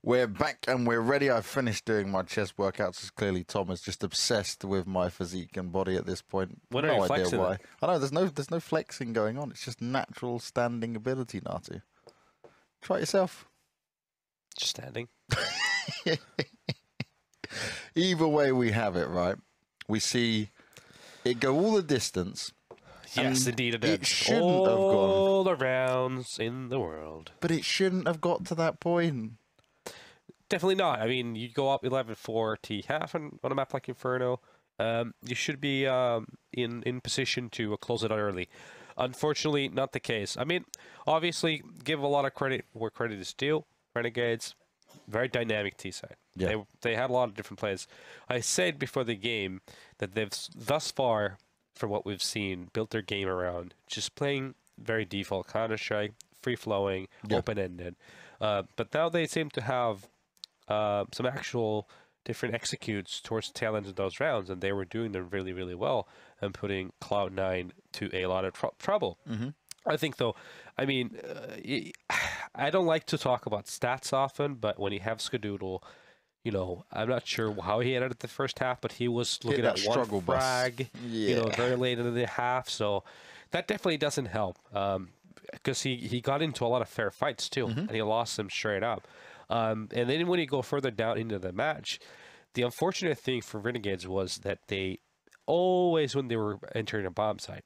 We're back and we're ready. I've finished doing my chest workouts. As clearly Tom is just obsessed with my physique and body at this point. What are you flexing? Why. I know there's no flexing going on. It's just natural standing ability, Natu. Try it yourself. Just standing. Either way we have it, right? We see it go all the distance. Yes, indeed it did. It shouldn't have gone. All the rounds in the world. But it shouldn't have got to that point. Definitely not. I mean, you go up 11-4 T-half on a map like Inferno. You should be in position to close it out early. Unfortunately, not the case. I mean, obviously, give a lot of credit where credit is due. Renegades, very dynamic T-side. Yeah. They had a lot of different plays. I said before the game that they've thus far, from what we've seen, built their game around just playing very default Counter-Strike, free-flowing, open-ended. But now they seem to have some actual different executes towards the tail end of those rounds, and they were doing them really, really well and putting Cloud9 to a lot of trouble. Mm-hmm. I think, though, I mean, I don't like to talk about stats often, but when you have Skadoodle, you know, I'm not sure how he ended the first half, but he was looking at one frag, you know, very late into the half, so that definitely doesn't help, because he got into a lot of fair fights, too, and he lost them straight up. And then when you go further down into the match, the unfortunate thing for Renegades was that they always, when they were entering a bomb site,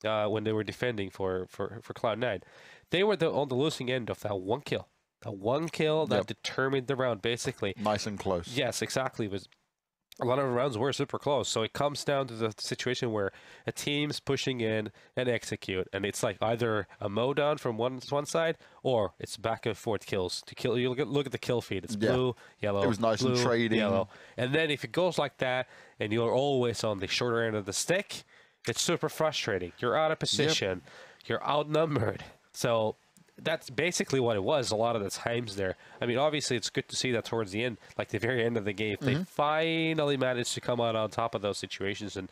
when they were defending for Cloud9, they were on the losing end of that one kill. That one kill that determined the round, basically. Nice and close. Yes, exactly. It was a lot of rounds were super close. So it comes down to the situation where a team's pushing in and execute, and it's like either a mow down from one side, or it's back and forth kills to kill. You look at the kill feed. It's blue, yellow. It was nice blue, and trading. Yellow. And then if it goes like that, and you're always on the shorter end of the stick, it's super frustrating. You're out of position. You're outnumbered. So that's basically what it was a lot of the times there. I mean, obviously, it's good to see that towards the end, like the very end of the game, they finally managed to come out on top of those situations and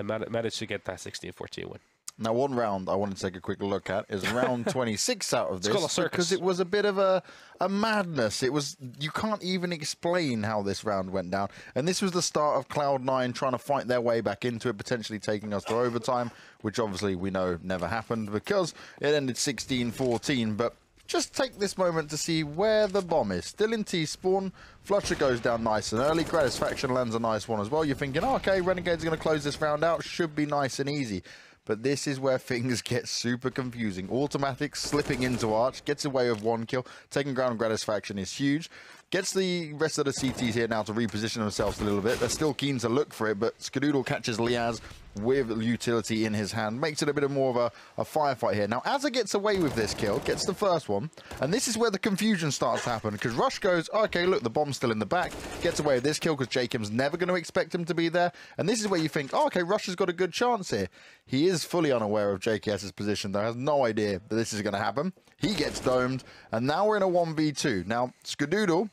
managed to get that 16-14 win. Now, one round I want to take a quick look at is round 26 out of this, because it was a bit of a madness. It was, you can't even explain how this round went down. And this was the start of Cloud9 trying to fight their way back into it, potentially taking us to overtime, which obviously we know never happened because it ended 16-14. But just take this moment to see where the bomb is. Still in T-spawn. Flusher goes down nice and early. Gratisfaction lands a nice one as well. You're thinking, oh, okay, Renegades are going to close this round out. Should be nice and easy. But this is where things get super confusing. Automatic slipping into Arch, gets away with one kill. Taking ground Gratisfaction is huge. Gets the rest of the CTs here now to reposition themselves a little bit. They're still keen to look for it, but Skadoodle catches Liaz with utility in his hand. Makes it a bit more of a firefight here. Now, Azza gets away with this kill, gets the first one, and this is where the confusion starts to happen, because Rush goes, oh, okay, look, the bomb's still in the back, gets away with this kill because Jacob's never going to expect him to be there, and this is where you think, oh, okay, Rush has got a good chance here. He is fully unaware of JKS's position, though, has no idea that this is going to happen. He gets domed, and now we're in a 1v2. Now, Skadoodle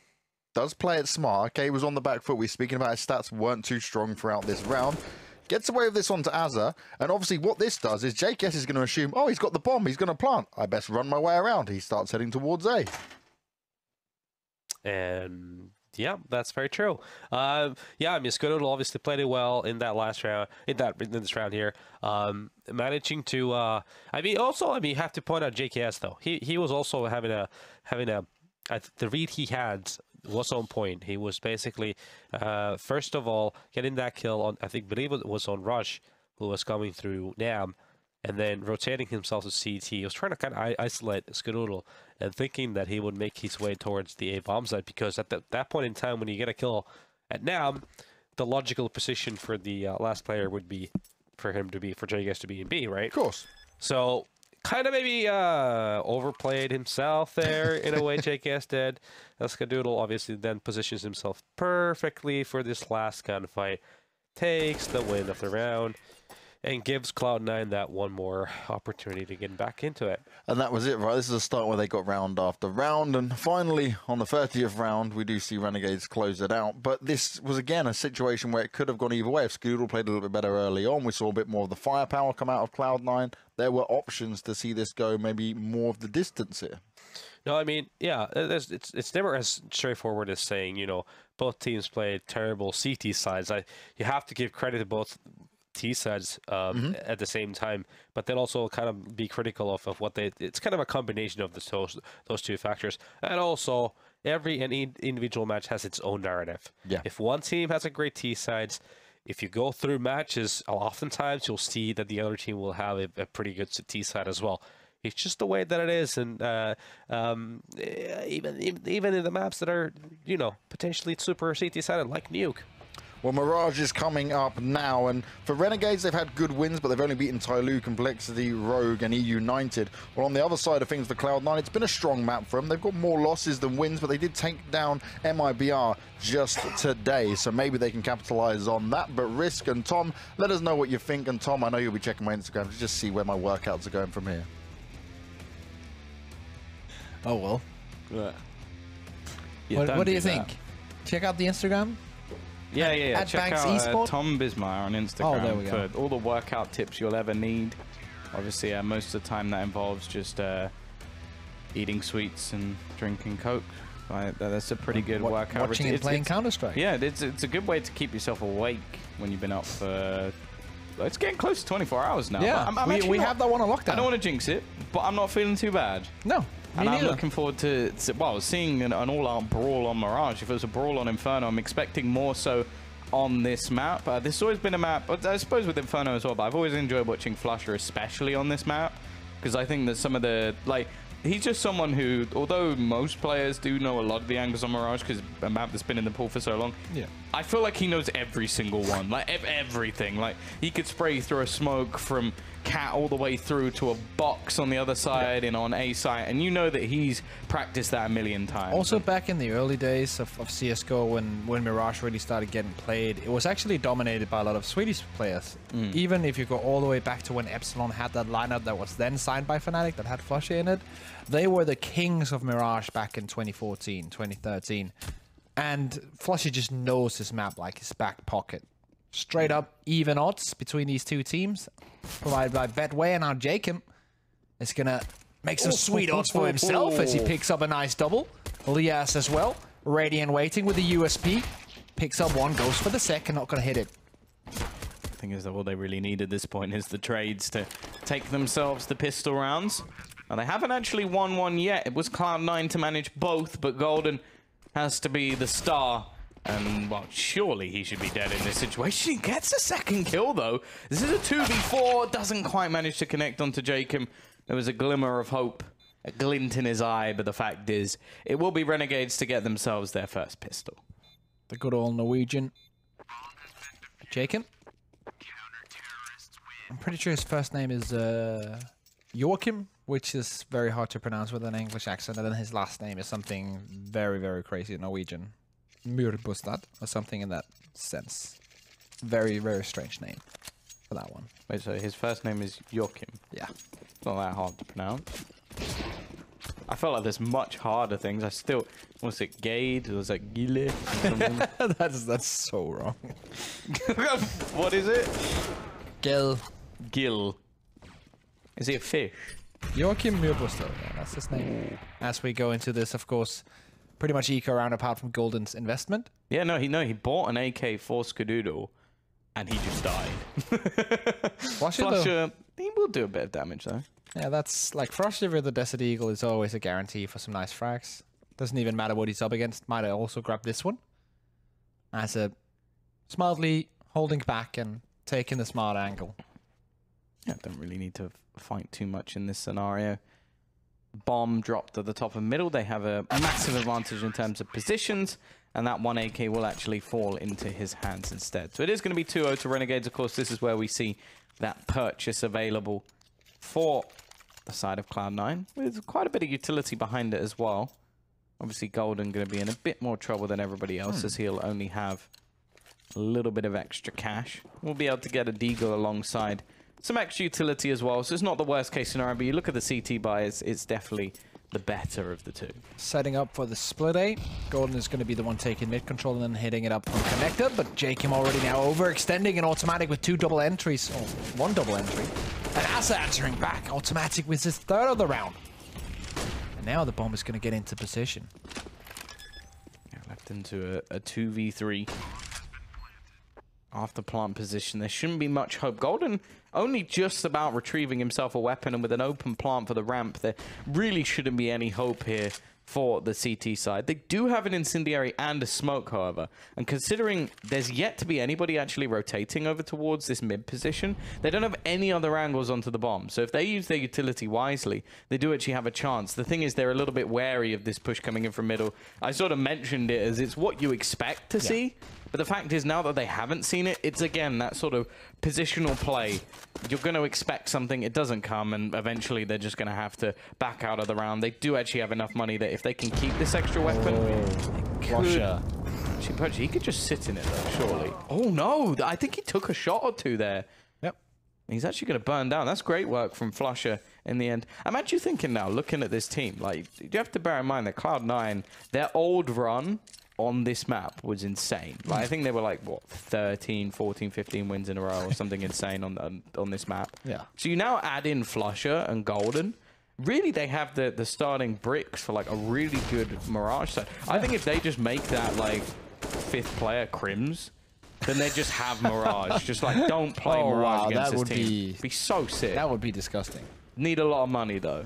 does play it smart. Okay, he was on the back foot. We're speaking about his stats weren't too strong throughout this round. Gets away with this onto Azza, and obviously what this does is JKS is going to assume, oh, he's got the bomb, he's going to plant. I best run my way around. He starts heading towards A. And yeah, that's very true. Yeah, I mean, Skadoodle obviously played it well in that last round, in this round here. Managing to, I mean, you have to point out JKS though. He was also having the read he had was on point. He was basically, first of all, getting that kill on, I believe it was on Rush, who was coming through NAM, and then rotating himself to CT. He was trying to kind of isolate Skadoodle and thinking that he would make his way towards the A bomb site, because at that point in time, when you get a kill at NAM, the logical position for the last player would be for JKS to be in B, right? Of course. So kind of maybe overplayed himself there in a way, JKS did. Skadoodle obviously then positions himself perfectly for this last gunfight, takes the win of the round, and gives Cloud9 that one more opportunity to get back into it. And that was it, right? This is a start where they got round after round, and finally, on the 30th round, we do see Renegades close it out. But this was, again, a situation where it could have gone either way. If Skadoodle played a little bit better early on, we saw a bit more of the firepower come out of Cloud9. There were options to see this go maybe more of the distance here. No, I mean, yeah, it's never as straightforward as saying, both teams played terrible CT sides. You have to give credit to both T sides at the same time, but then also kind of be critical of what it's kind of a combination of those two factors. And also, any individual match has its own narrative. Yeah. If one team has a great T sides, if you go through matches, oftentimes you'll see that the other team will have a pretty good T side as well. It's just the way that it is, and even in the maps that are, potentially super CT-sided, like Nuke. Well, Mirage is coming up now, and for Renegades, they've had good wins, but they've only beaten Tyloo, Complexity, Rogue, and EU United. Well, on the other side of things for Cloud9, it's been a strong map for them. They've got more losses than wins, but they did take down MIBR just today, so maybe they can capitalize on that. But Risk and Tom, let us know what you think. And Tom, I know you'll be checking my Instagram to just see where my workouts are going from here. Oh, well. Yeah, what do you think? Check out the Instagram. Yeah. Check Banks out Esport. Tom Bismar on Instagram there we go. for all the workout tips you'll ever need. Obviously, most of the time that involves just eating sweets and drinking Coke. That's a pretty good workout. Watching and playing Counter-Strike. Yeah, it's a good way to keep yourself awake when you've been up for... It's getting close to 24 hours now. Yeah, we have that one on lockdown. I don't want to jinx it, but I'm not feeling too bad. No. And I'm looking forward to seeing an all-out brawl on Mirage. If it was a brawl on Inferno, I'm expecting more so on this map. This has always been a map, I suppose with Inferno as well, but I've always enjoyed watching Flusher, especially on this map, because I think that some of the, he's just someone who, although most players do know a lot of the angles on Mirage, because a map that's been in the pool for so long, I feel like he knows every single one, everything. He could spray through a smoke from cat all the way through to a box on the other side and on A site, and you know that he's practiced that a million times. Also, back in the early days of CSGO, when Mirage really started getting played, it was actually dominated by a lot of Swedish players. Even if you go all the way back to when Epsilon had that lineup that was then signed by Fnatic that had Flusher in it, they were the kings of Mirage back in 2014, 2013. And Flusher just knows his map like his back pocket. Straight up even odds between these two teams, provided by Betway, and now Jacob is gonna make some sweet odds for himself as he picks up a nice double. Lias as well, Radiant waiting with the USP, picks up one, goes for the second, not gonna hit it. The thing is that all they really need at this point is the trades to take themselves the pistol rounds. Now they haven't actually won one yet. It was Cloud9 to manage both, but Golden has to be the star. And, well, surely he should be dead in this situation. He gets a second kill, though. This is a 2v4. Doesn't quite manage to connect onto Jacob. There was a glimmer of hope, a glint in his eye, but the fact is, it will be Renegades to get themselves their first pistol. The good old Norwegian. Jacob? I'm pretty sure his first name is Joachim, which is very hard to pronounce with an English accent, and then his last name is something very, very crazy Norwegian. Myrbostad, or something in that sense. Very, very strange name for that one. Wait, so his first name is Joachim? Yeah. It's not that hard to pronounce. I felt like there's much harder things. I still... Was it Gade? Or was it Gile? That's so wrong. What is it? Gil. Gil. Is he a fish? Joachim Myrbostad, yeah, that's his name. As we go into this, of course, pretty much eco around apart from Golden's investment. Yeah, he bought an AK for Skadoodle, and he just died. Flusher, he will do a bit of damage, though. Yeah, that's like Flusher with the Desert Eagle is always a guarantee for some nice frags. Doesn't even matter what he's up against. Might also grab this one. As a smartly holding back and taking the smart angle. Yeah, don't really need to fight too much in this scenario. Bomb dropped at the top of middle. They have a massive advantage in terms of positions, and that one AK will actually fall into his hands instead. So it is going to be 2-0 to Renegades. Of course, this is where we see that purchase available for the side of Cloud9, with quite a bit of utility behind it as well. Obviously, Golden going to be in a bit more trouble than everybody else, as he'll only have a little bit of extra cash. We'll be able to get a Deagle alongside some extra utility as well, so it's not the worst case scenario, but you look at the CT buy, it's definitely the better of the two. Setting up for the split A. Golden is going to be the one taking mid control and then hitting it up from connector, but Jacob already now overextending an automatic with 2 double entries, or 1 double entry. And Asa answering back, automatic with his 3rd of the round. And now the bomb is going to get into position. Yeah, left into a 2v3. After plant position, there shouldn't be much hope. Golden only just about retrieving himself a weapon, and with an open plant for the ramp, there really shouldn't be any hope here for the CT side. They do have an incendiary and a smoke, however, and considering there's yet to be anybody actually rotating over towards this mid position, they don't have any other angles onto the bomb. So if they use their utility wisely, they do actually have a chance. The thing is, they're a little bit wary of this push coming in from middle. I sort of mentioned it as it's what you expect to see. But the fact is, now that they haven't seen it, it's again that sort of positional play. You're going to expect something, it doesn't come, and eventually they're just going to have to back out of the round. They do actually have enough money that if they can keep this extra weapon, he could just sit in it though, surely. Oh no, I think he took a shot or two there. Yep. He's actually going to burn down. That's great work from Flusher in the end. I'm actually thinking now, looking at this team, like, you have to bear in mind that Cloud9, their old run on this map was insane. Like, I think they were like, what, 13, 14, 15 wins in a row or something insane on this map. Yeah. So you now add in Flusher and Golden. Really, they have the starting bricks for like a really good Mirage side. I think if they just make that like 5th player Crims, then they just have Mirage. Just like, don't play Mirage against this team. Be so sick. That would be disgusting. Need a lot of money though.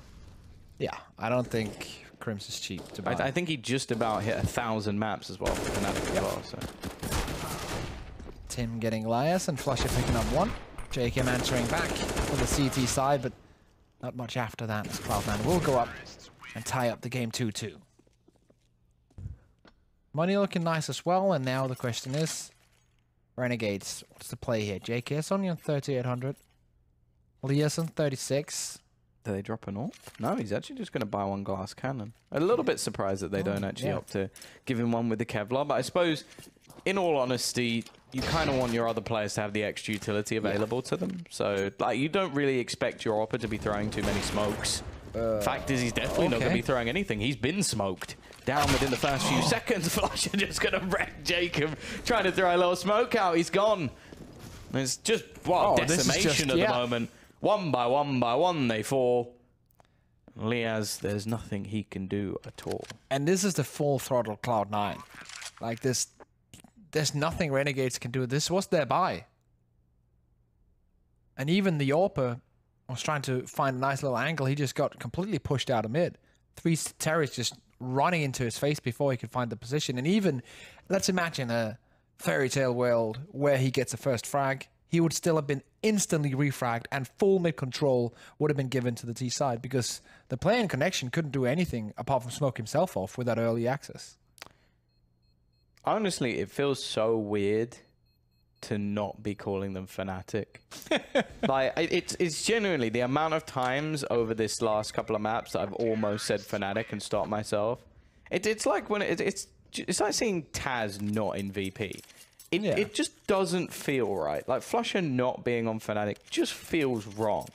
Yeah, I don't think Crims is cheap to buy. I think he just about hit 1,000 maps as well for Fnatic as well. So. Tim getting Elias and Flusher picking up one. JKM answering back for the CT side, but not much after that as Cloud9 will go up and tie up the game 2-2. Money looking nice as well, and now the question is, Renegades, what's the play here? JKS only on 3,800. Elias on 36. Do they drop an ult? No, he's actually just going to buy one glass cannon. A little bit surprised that they don't actually opt to give him one with the Kevlar, but I suppose, in all honesty, you kind of want your other players to have the extra utility available to them. So, like, you don't really expect your Oppa to be throwing too many smokes. Fact is, he's definitely not going to be throwing anything. He's been smoked down within the first few seconds. Flusher just going to wreck Jacob, trying to throw a little smoke out. He's gone. It's just, what, decimation at the moment. One by one, they fall. Liaz, there's nothing he can do at all. And this is the full throttle Cloud9. Like, there's nothing Renegades can do. This was their buy. And even the Orpa was trying to find a nice little angle. He just got completely pushed out of mid. 3 terrorists just running into his face before he could find the position. And even, let's imagine a fairy tale world where he gets a first frag. He would still have been instantly refragged, and full mid control would have been given to the T side because the player in connection couldn't do anything apart from smoke himself off with that early access. Honestly, it feels so weird to not be calling them Fnatic. Like, it's genuinely the amount of times over this last couple of maps that I've almost said Fnatic and stopped myself. It's like when it's like seeing Taz not in VP. It just doesn't feel right. Like, Flusher not being on Fnatic just feels wrong.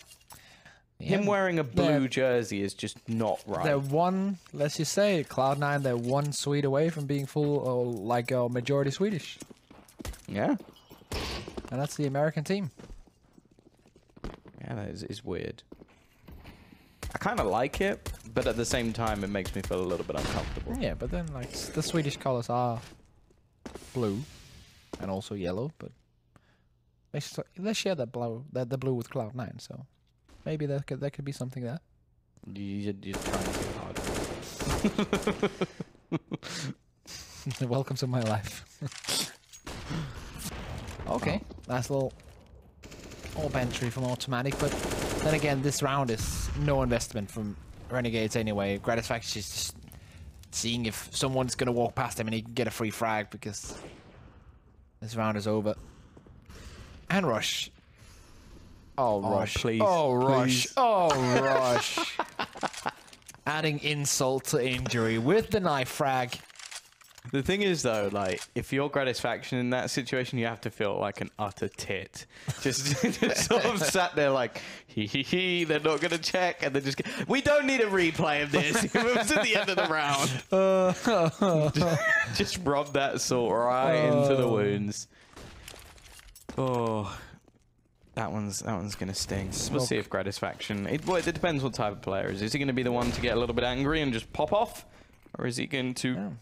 Him wearing a blue jersey is just not right. They're one, let's just say, Cloud9, they're one Swede away from being full, or like a majority Swedish. Yeah. And that's the American team. Yeah, that is weird. I kind of like it, but at the same time, it makes me feel a little bit uncomfortable. Yeah, but then, like, the Swedish colors are blue. And also yellow, but let's share that blue, the blue with Cloud9. So maybe there could be something there. You're trying too hard. Welcome to my life. Okay, nice little AWP entry from Automatic, but then again, this round is no investment from Renegades anyway. Gratisfaction is just seeing if someone's gonna walk past him and he can get a free frag because this round is over. And Rush. Oh, Rush. Please. Oh, Rush. Please. Oh, Rush. Adding insult to injury with the knife frag. The thing is, though, like, if you're Gratisfaction in that situation, you have to feel like an utter tit. Just sort of sat there like, hee, they're not going to check. And then we don't need a replay of this. It moves at the end of the round. Just rub that salt right into the wounds. Oh. That one's going to sting. We'll see if Gratisfaction... It depends what type of player is. Is he going to be the one to get a little bit angry and just pop off? Or is he going to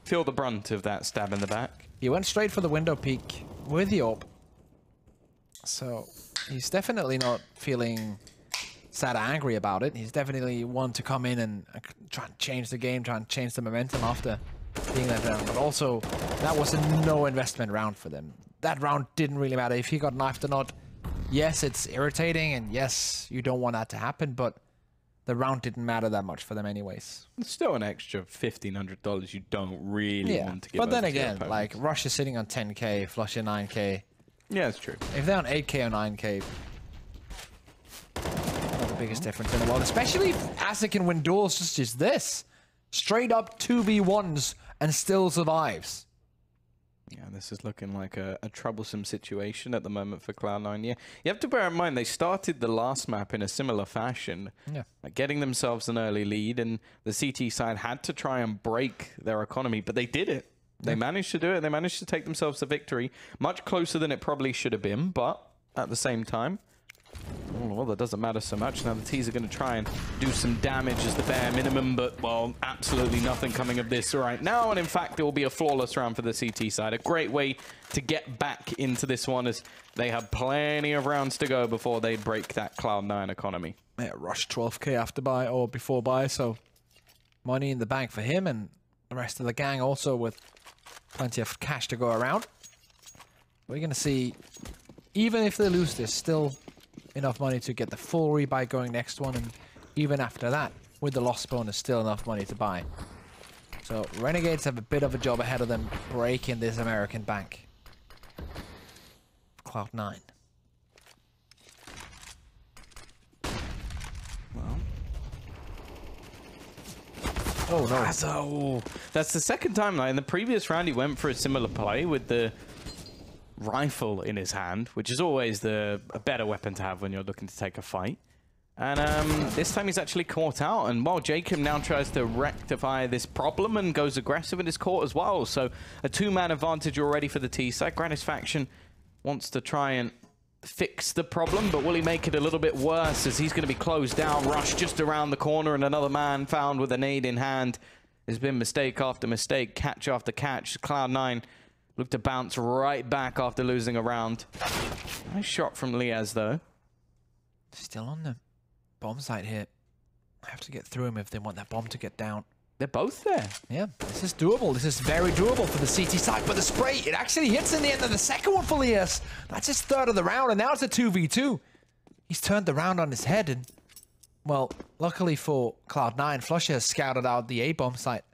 feel the brunt of that stab in the back? He went straight for the window peek with the AWP. So he's definitely not feeling sad or angry about it. He's definitely one to come in and try and change the game, try and change the momentum after being let down. But also, that was a no investment round for them. That round didn't really matter if he got knifed or not. Yes, it's irritating, and yes, you don't want that to happen, but the round didn't matter that much for them anyways. It's still an extra $1,500 you don't really want to give. But then again, like, Rush is sitting on 10k, Flush at 9k. Yeah, it's true. If they're on 8k or 9k, not the biggest difference in the world. Especially if Asa can win duels just as this. Straight up 2v1s and still survives. Yeah, this is looking like a troublesome situation at the moment for Cloud9. Yeah, you have to bear in mind they started the last map in a similar fashion, getting themselves an early lead, and the CT side had to try and break their economy, but they did it. They managed to do it. They managed to take themselves a victory, much closer than it probably should have been, but at the same time, well, that doesn't matter so much. Now the T's are going to try and do some damage as the bare minimum, but, well, absolutely nothing coming of this right now. And in fact, it will be a flawless round for the CT side. A great way to get back into this one, as they have plenty of rounds to go before they break that Cloud9 economy. Yeah, Rush 12k after buy or before buy, so money in the bank for him, and the rest of the gang also with plenty of cash to go around. We're going to see, even if they lose this, still enough money to get the full rebuy going next one, and even after that, with the loss bonus, still enough money to buy. So Renegades have a bit of a job ahead of them, breaking this American bank. Cloud9. Well. Oh no. So that's the second time. Like, in the previous round, he went for a similar play with the rifle in his hand, which is always a better weapon to have when you're looking to take a fight. And this time he's actually caught out, and while Jacob now tries to rectify this problem and goes aggressive in his court as well. So a two-man advantage already for the T side. Gratisfaction wants to try and fix the problem, but will he make it a little bit worse, as he's going to be closed down? Rush just around the corner, and another man found with a nade in hand. There's been mistake after mistake, catch after catch. Cloud9 look to bounce right back after losing a round. Nice shot from Liaz, though. Still on the bomb site here. I have to get through him if they want that bomb to get down. They're both there. Yeah, this is doable. This is very doable for the CT side. But the spray, it actually hits in the end of the second one for Liaz. That's his third of the round, and now it's a 2v2. He's turned the round on his head, and, well, luckily for Cloud9, Flusher has scouted out the A-bomb site.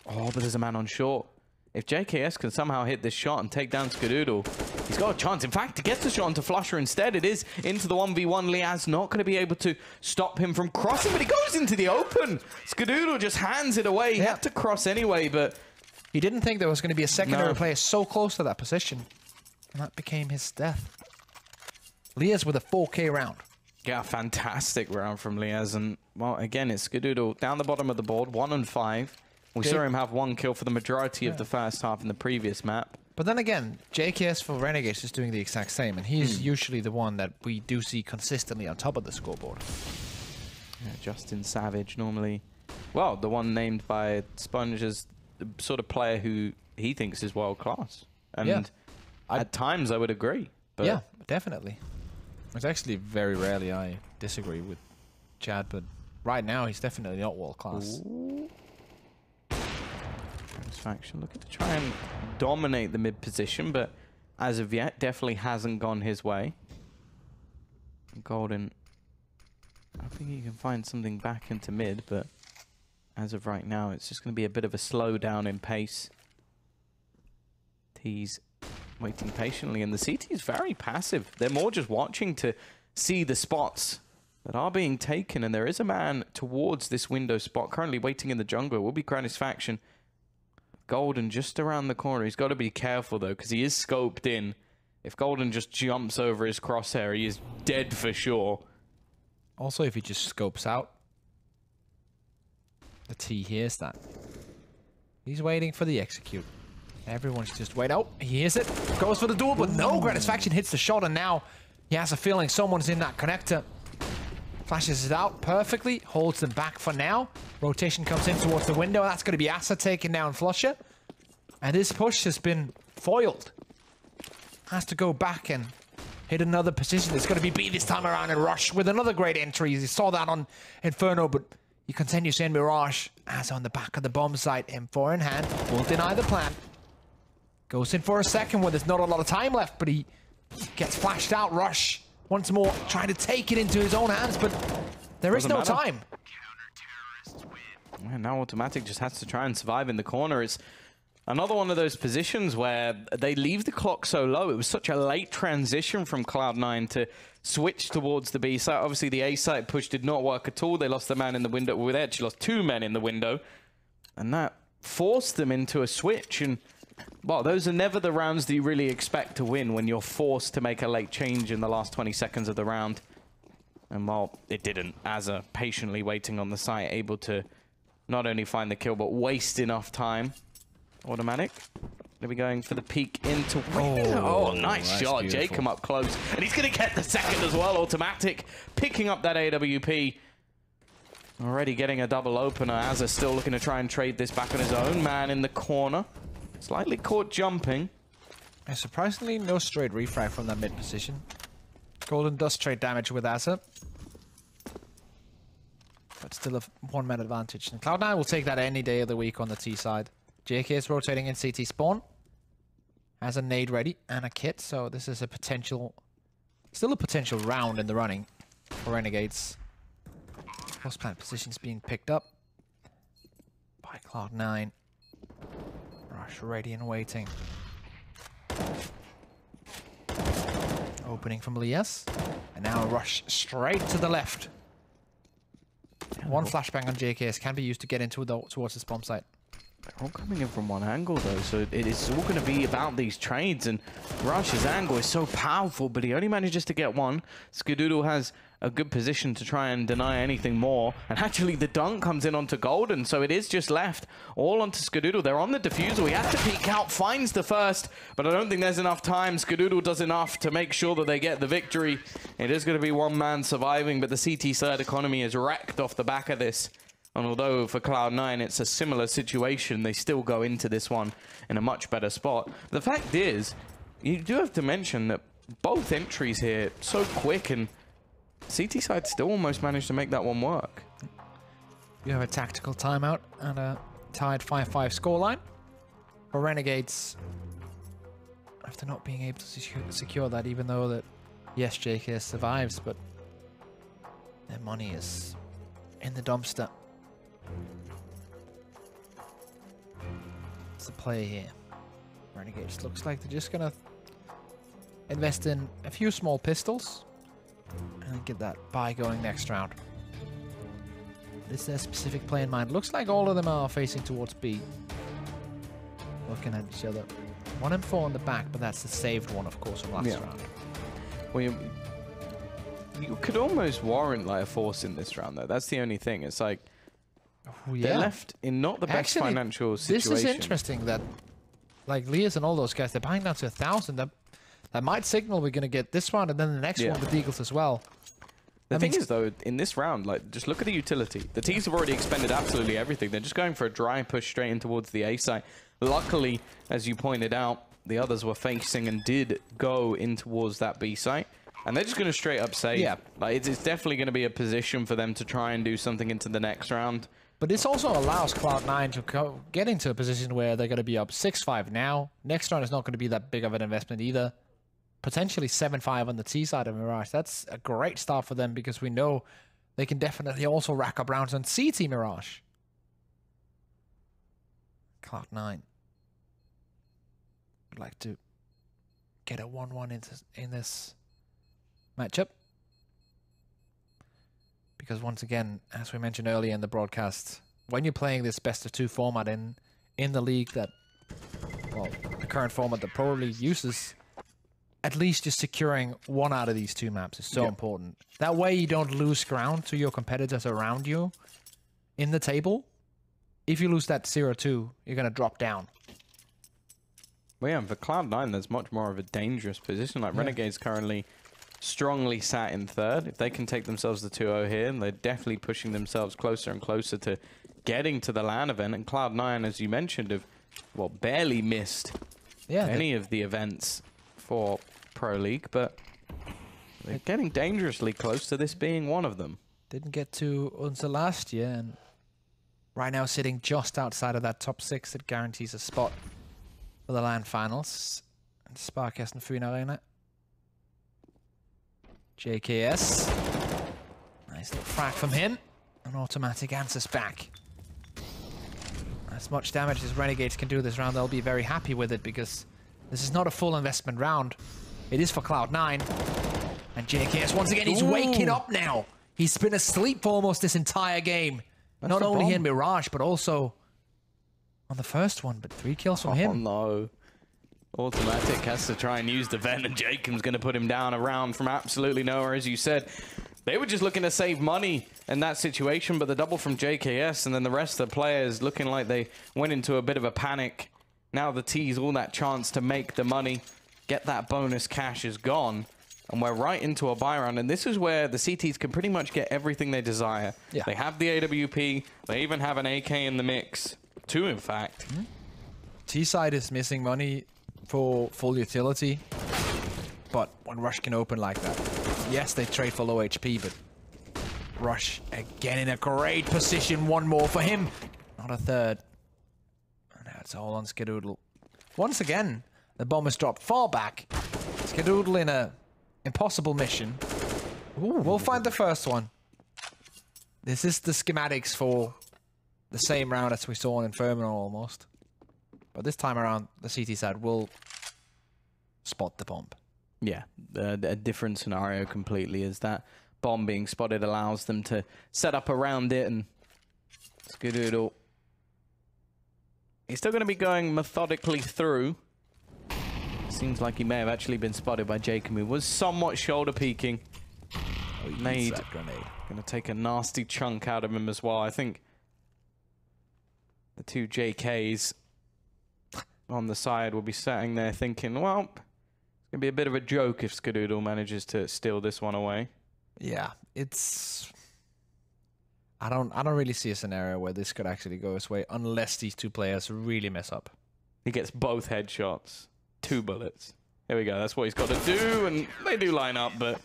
Oh, but there's a man on short. If JKS can somehow hit this shot and take down Skadoodle, he's got a chance. In fact, to get the shot onto Flusher instead, it is into the 1v1. Liaz not going to be able to stop him from crossing, but he goes into the open. Skadoodle just hands it away. He had to cross anyway, but he didn't think there was going to be a secondary player so close to that position. And that became his death. Liaz with a 4k round. Yeah, fantastic round from Liaz. And, well, again, it's Skadoodle down the bottom of the board, 1 and 5. We saw him have 1 kill for the majority of the first half in the previous map. But then again, JKS for Renegades is doing the exact same, and he's usually the one that we do see consistently on top of the scoreboard. Yeah, Justin Savage, normally, well, the one named by Sponge as the sort of player who he thinks is world class. And at times I would agree. But yeah, definitely. It's actually very rarely I disagree with Chad, but right now he's definitely not world class. Faction looking to try and dominate the mid position, but as of yet definitely hasn't gone his way. Golden, I think he can find something back into mid, but as of right now it's just going to be a bit of a slowdown in pace. He's waiting patiently, and the CT is very passive. They're more just watching to see the spots that are being taken, and there is a man towards this window spot currently waiting in the jungle. It will be Gratisfaction. Golden just around the corner. He's got to be careful, though, because he is scoped in. If Golden just jumps over his crosshair, he is dead for sure. Also, if he just scopes out, the T hears that. He's waiting for the execute. Everyone's just wait. Oh, he hears it. Goes for the duel, but no. Gratisfaction hits the shot, and now He has a feeling someone's in that connector. Flashes it out perfectly, holds them back for now. Rotation comes in towards the window. That's going to be Asa taking down Flusher. And this push has been foiled. Has to go back and hit another position. It's going to be B this time around and Rush with another great entry. You saw that on Inferno, but he continues in Mirage. Asa on the back of the bomb site. M4 in hand. Will deny the plan. Goes in for a second when there's not a lot of time left, but he gets flashed out. Rush once more trying to take it into his own hands, but there is no time. And now Automatic just has to try and survive in the corner. It's another one of those positions where they leave the clock so low. It was such a late transition from Cloud9 to switch towards the B site. Obviously, the A site push did not work at all. They lost the man in the window. Well, they actually lost 2 men in the window. And that forced them into a switch. And, well, those are never the rounds that you really expect to win when you're forced to make a late change in the last 20 seconds of the round. And, well, it didn't. Asa patiently waiting on the site, able to not only find the kill, but waste enough time. Automatic. They'll be going for the peek into window. Oh, nice shot. Beautiful. Jay come up close. And he's going to get the second as well. Automatic picking up that AWP. Already getting a double opener. Asa still looking to try and trade this back on his own man in the corner. Slightly caught jumping. And surprisingly, no straight refrag from that mid position. Golden does trade damage with Asa. But still a 1-man advantage. And Cloud9 will take that any day of the week on the T side. JK is rotating in CT spawn. Has a nade ready and a kit, so this is a potential... Still a potential round in the running for Renegades. Post plant positions being picked up by Cloud9. Rush ready and waiting. Opening from Lias. And now a rush straight to the left. One flashbang on JKS can be used to get into towards this bomb site. They're all coming in from one angle, though, so it is all going to be about these trades, and Rush's angle is so powerful, but he only manages to get one. Skadoodle has a good position to try and deny anything more, and actually the dunk comes in onto Golden, so it is just left all onto Skadoodle. They're on the defusal. He has to peek out, finds the first, but I don't think there's enough time. Skadoodle does enough to make sure that they get the victory. It is going to be one man surviving, but the CT side economy is wrecked off the back of this. And although for Cloud9 it's a similar situation, they still go into this one in a much better spot. The fact is, you do have to mention that both entries here so quick, and CT side still almost managed to make that one work. You have a tactical timeout and a tied 5-5 scoreline for Renegades. After not being able to secure that, even though that, yes, JK survives, but their money is in the dumpster. What's the play here? Renegades looks like they're just gonna invest in a few small pistols and get that buy going next round. Is there a specific play in mind? Looks like all of them are facing towards B. Looking at each other. 1 and 4 on the back, but that's the saved one, of course, from last round. Well, you could almost warrant like a force in this round, though. That's the only thing. It's like, they're left in not the best financial situation. This is interesting that, like, Lias and all those guys, they're buying down to 1,000. That might signal we're going to get this round and then the next one with Eagles as well. The thing is, though, in this round, like, just look at the utility. The teams have already expended absolutely everything. They're just going for a dry push straight in towards the A site. Luckily, as you pointed out, the others were facing and did go in towards that B site. And they're just going to straight up save. Yeah. Like, it's definitely going to be a position for them to try and do something into the next round. But this also allows Cloud9 to get into a position where they're going to be up 6-5 now. Next round is not going to be that big of an investment either. Potentially 7-5 on the T side of Mirage. That's a great start for them because we know they can definitely also rack up rounds on CT Mirage. Cloud9 would like to get a 1-1 in this matchup. Because once again, as we mentioned earlier in the broadcast, when you're playing this best-of-2 format in the league that, well, the current format that Pro League uses, at least just securing one out of these 2 maps is so important. That way you don't lose ground to your competitors around you in the table. If you lose that 0-2, you're going to drop down. Well, yeah, for Cloud9, there's much more of a dangerous position. Like, Renegades currently strongly sat in third. If they can take themselves to 2-0 here, and they're definitely pushing themselves closer and closer to getting to the LAN event. And Cloud9, as you mentioned, have, well, barely missed any of the events for Pro League, but they're getting dangerously close to this being one of them. Didn't get to Odense last year, and right now sitting just outside of that top 6 that guarantees a spot for the LAN finals. And Sparkassen Fyn Arena. JKS. Nice little frag from him. An automatic answers back. As much damage as Renegades can do this round, they'll be very happy with it, because this is not a full investment round. It is for Cloud9. And JKS, once again, he's waking up now. He's been asleep for almost this entire game. That's not only bomb. in Mirage, but also on the first one. But 3 kills from him. No. Automatic has to try and use the vent, and Jacob's going to put him down around from absolutely nowhere, as you said. They were just looking to save money in that situation, but the double from JKS and then the rest of the players looking like they went into a bit of a panic. Now the T's, all that chance to make the money, get that bonus cash is gone. And we're right into a buy round. And this is where the CTs can pretty much get everything they desire. Yeah. They have the AWP. They even have an AK in the mix. 2, in fact. T-side is missing money for full utility. But when Rush can open like that, yes, they trade for low HP, but Rush again in a great position. One more for him. Not a third. And now it's all on Skadoodle. Once again, the bomb is dropped far back. Skadoodle in a impossible mission. Ooh, we'll find the first one. This is the schematics for the same round as we saw in Inferno almost. But this time around, the CT side will spot the bomb. Yeah, a different scenario completely, is that bomb being spotted allows them to set up around it, and Skadoodle. He's still going to be going methodically through. Seems like he may have actually been spotted by Jacob, who was somewhat shoulder peeking. Grenade. Going to take a nasty chunk out of him as well. I think the 2 JKs on the side will be sitting there thinking, well, it's going to be a bit of a joke if Skadoodle manages to steal this one away. Yeah, it's... I don't really see a scenario where this could actually go his way unless these 2 players really mess up. He gets both headshots. 2 bullets. There we go. That's what he's got to do, and they do line up, but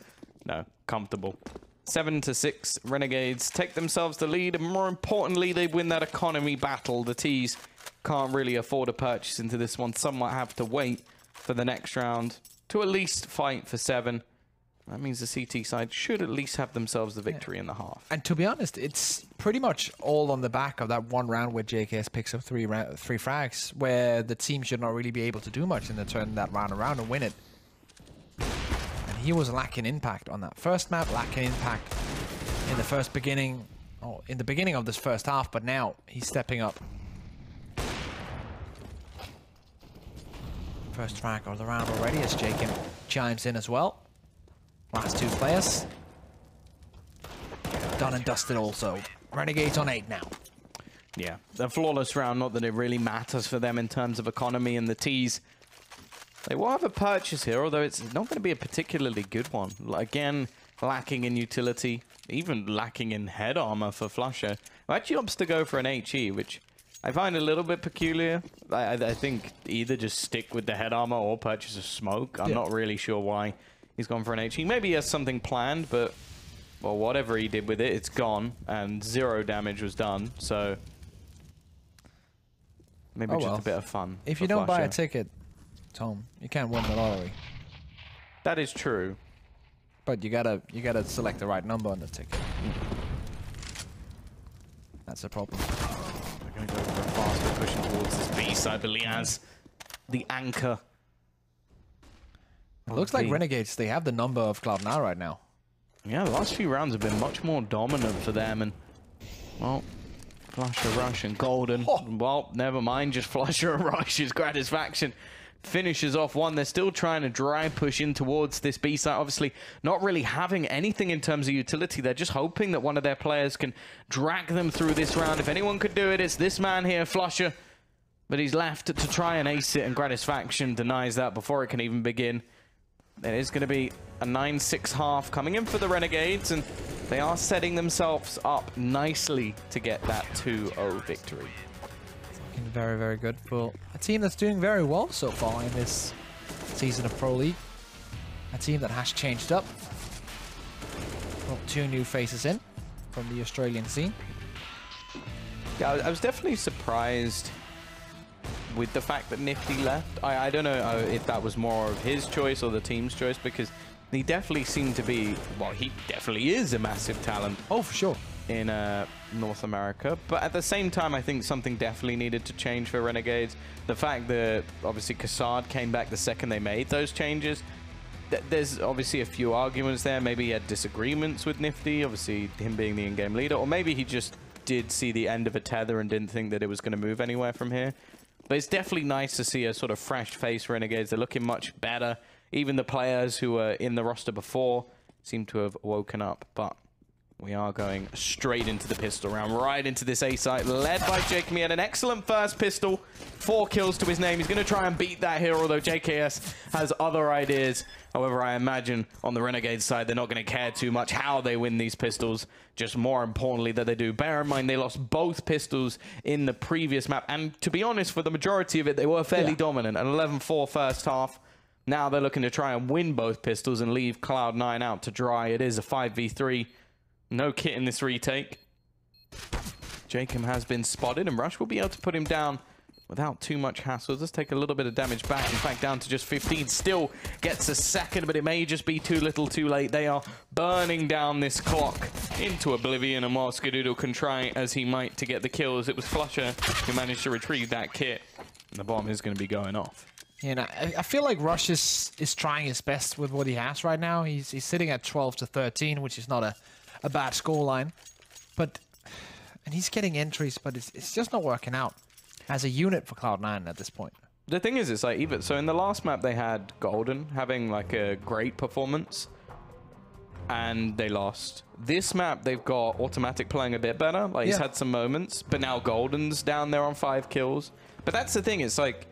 no, comfortable. 7-6. Renegades take themselves the lead, and more importantly, they win that economy battle. The T's can't really afford a purchase into this one. Some might have to wait for the next round to at least fight for 7. That means the CT side should at least have themselves the victory in the half. And to be honest, it's pretty much all on the back of that one round where JKS picks up 3 frags, where the team should not really be able to do much in the turn that round around and win it. And he was lacking impact on that first map, lacking impact in the beginning of this first half, but now he's stepping up. First frag of the round already as Jacob chimes in as well. Last 2 players. Done and dusted also. Renegades on 8 now. Yeah, the flawless round, not that it really matters for them in terms of economy, and the T's. They will have a purchase here, although it's not going to be a particularly good one. Again, lacking in utility, even lacking in head armor for Flusher. Who actually opts to go for an HE, which I find a little bit peculiar. I think either just stick with the head armor or purchase a smoke. I'm not really sure why he's gone for an HE. Maybe he has something planned, but, well, whatever he did with it, it's gone, and 0 damage was done, so maybe just a bit of fun. If you don't buy a ticket, Tom, you can't win the lottery. That is true. But you gotta select the right number on the ticket. That's the problem. They're going to go for a faster pushing towards this beast, I believe, as the anchor. It looks like Renegades, they have the number of Cloud9 right now. Yeah, the last few rounds have been much more dominant for them, and, well, Flusher, Rush, and Golden. Well, never mind, just Flusher and Rush's Gratisfaction finishes off one. They're still trying to dry push in towards this B site, obviously not really having anything in terms of utility. They're just hoping that one of their players can drag them through this round. If anyone could do it, it's this man here, Flusher. But he's left to try and ace it, and Gratisfaction denies that before it can even begin. There is going to be a 9-6 half coming in for the Renegades, and they are setting themselves up nicely to get that 2-0 victory. Looking very, very good for a team that's doing very well so far in this season of Pro League. A team that has changed up. Got 2 new faces in from the Australian scene. Yeah, I was definitely surprised with the fact that Nifty left. I don't know if that was more of his choice or the team's choice, because he definitely seemed to be, well, he definitely is a massive talent. Oh, for sure. In North America. But at the same time, I think something definitely needed to change for Renegades. The fact that, obviously, Kassad came back the second they made those changes. There's obviously a few arguments there. Maybe he had disagreements with Nifty, obviously him being the in-game leader, or maybe he just did see the end of a tether and didn't think that it was going to move anywhere from here. But it's definitely nice to see a sort of fresh face Renegades. They're looking much better. Even the players who were in the roster before seem to have woken up. But we are going straight into the pistol round, right into this A site, led by Jacob. He had an excellent first pistol, 4 kills to his name. He's going to try and beat that here, although JKS has other ideas. However, I imagine on the Renegade side, they're not going to care too much how they win these pistols, just more importantly that they do. Bear in mind, they lost both pistols in the previous map, and to be honest, for the majority of it, they were fairly dominant. An 11-4 first half. Now they're looking to try and win both pistols and leave Cloud9 out to dry. It is a 5v3. No kit in this retake. Jacob has been spotted, and Rush will be able to put him down without too much hassle. Let's take a little bit of damage back. In fact, down to just 15. Still gets a second, but it may just be too little too late. They are burning down this clock into oblivion, and while Skadoodle can try as he might to get the kills, it was Flusher who managed to retrieve that kit. And the bomb is going to be going off. You know, I feel like Rush is trying his best with what he has right now. He's sitting at 12-13, which is not a bad scoreline. And he's getting entries, but it's just not working out as a unit for Cloud9 at this point. The thing is, it's like, even so in the last map they had Golden having like a great performance and they lost. This map they've got Automatic playing a bit better, like he's had some moments, but now Golden's down there on 5 kills. But that's the thing, it's like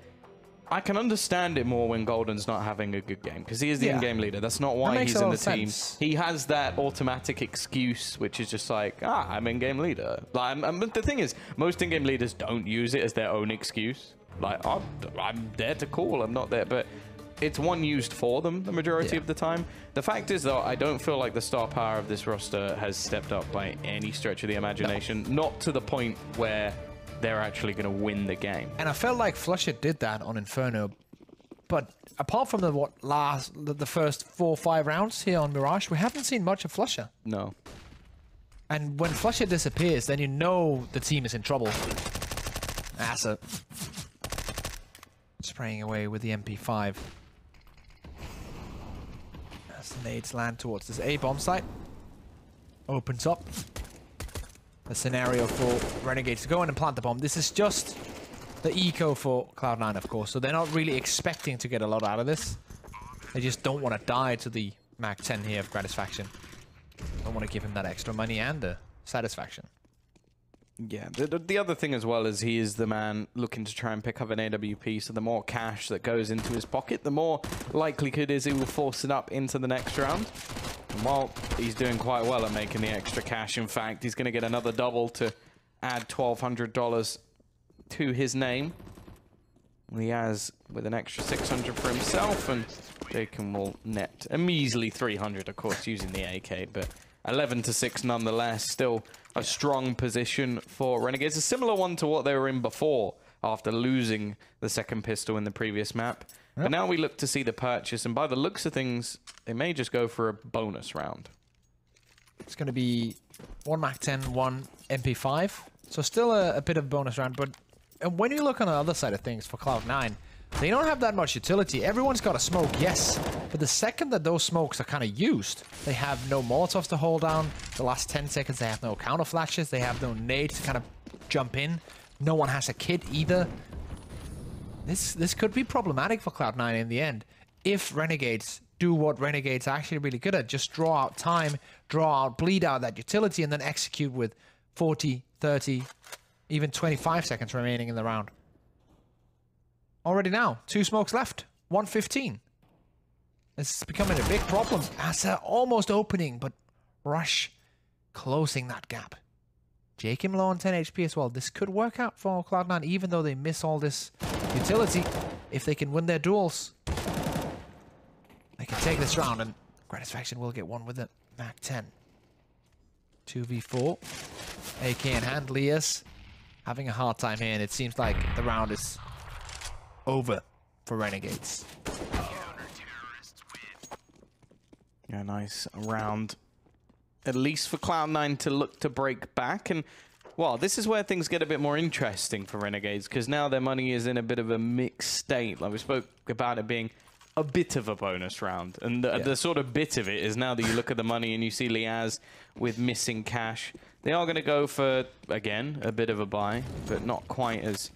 I can understand it more when Golden's not having a good game, because he is the in-game leader. That's not why he's in the team. He has that Automatic excuse, which is just like, I'm in-game leader. Like, the thing is, most in-game leaders don't use it as their own excuse. Like, I'm there to call, I'm not there. But it's one used for them the majority of the time. The fact is, though, I don't feel like the star power of this roster has stepped up by any stretch of the imagination. No. Not to the point where they're actually going to win the game. And I felt like Flusher did that on Inferno, but apart from the first 4 or 5 rounds here on Mirage, we haven't seen much of Flusher. No. And when Flusher disappears, then you know the team is in trouble. Asa spraying away with the MP5. As the nades land towards this A bomb site, opens up a scenario for Renegades to go in and plant the bomb. This is just the eco for Cloud9, of course, so they're not really expecting to get a lot out of this. They just don't want to die to the Mac 10 here of Gratisfaction. Don't want to give him that extra money and the satisfaction. Yeah, the other thing as well is he is the man looking to try and pick up an AWP, so the more cash that goes into his pocket, the more likelihood is he will force it up into the next round. And while he's doing quite well at making the extra cash, in fact, he's going to get another double to add $1,200 to his name. He has with an extra 600 for himself, and Jacob will net a measly 300, of course, using the AK, but 11-6 nonetheless. Still a strong position for Renegades. A similar one to what they were in before after losing the second pistol in the previous map. But now we look to see the purchase, and by the looks of things, they may just go for a bonus round. It's going to be 1 Mac 10, 1 MP5. So still a bit of bonus round, but when you look on the other side of things for Cloud9, they don't have that much utility. Everyone's got a smoke, yes, but the second that those smokes are kind of used, they have no Molotovs to hold down. The last 10 seconds, they have no counter flashes. They have no nades to kind of jump in. No one has a kit either. This could be problematic for Cloud9 in the end. If Renegades do what Renegades are actually really good at, just draw out time, bleed out that utility, and then execute with 40, 30, even 25 seconds remaining in the round. Already now, 2 smokes left, 1:15. This is becoming a big problem. Asa almost opening, but Rush closing that gap. Jacob low on 10 HP as well. This could work out for Cloud9, even though they miss all this utility. If they can win their duels, they can take this round, and Gratisfaction will get one with it. Mac 10. 2v4. AK in hand. Lias having a hard time here, and it seems like the round is over for Renegades. Yeah, nice round. At least for Cloud9 to look to break back. And, well, this is where things get a bit more interesting for Renegades, because now their money is in a bit of a mixed state. Like we spoke about it being a bit of a bonus round. And the sort of bit of it is now that you look at the money and you see Liaz with missing cash. They are going to go for, again, a bit of a buy, but not quite as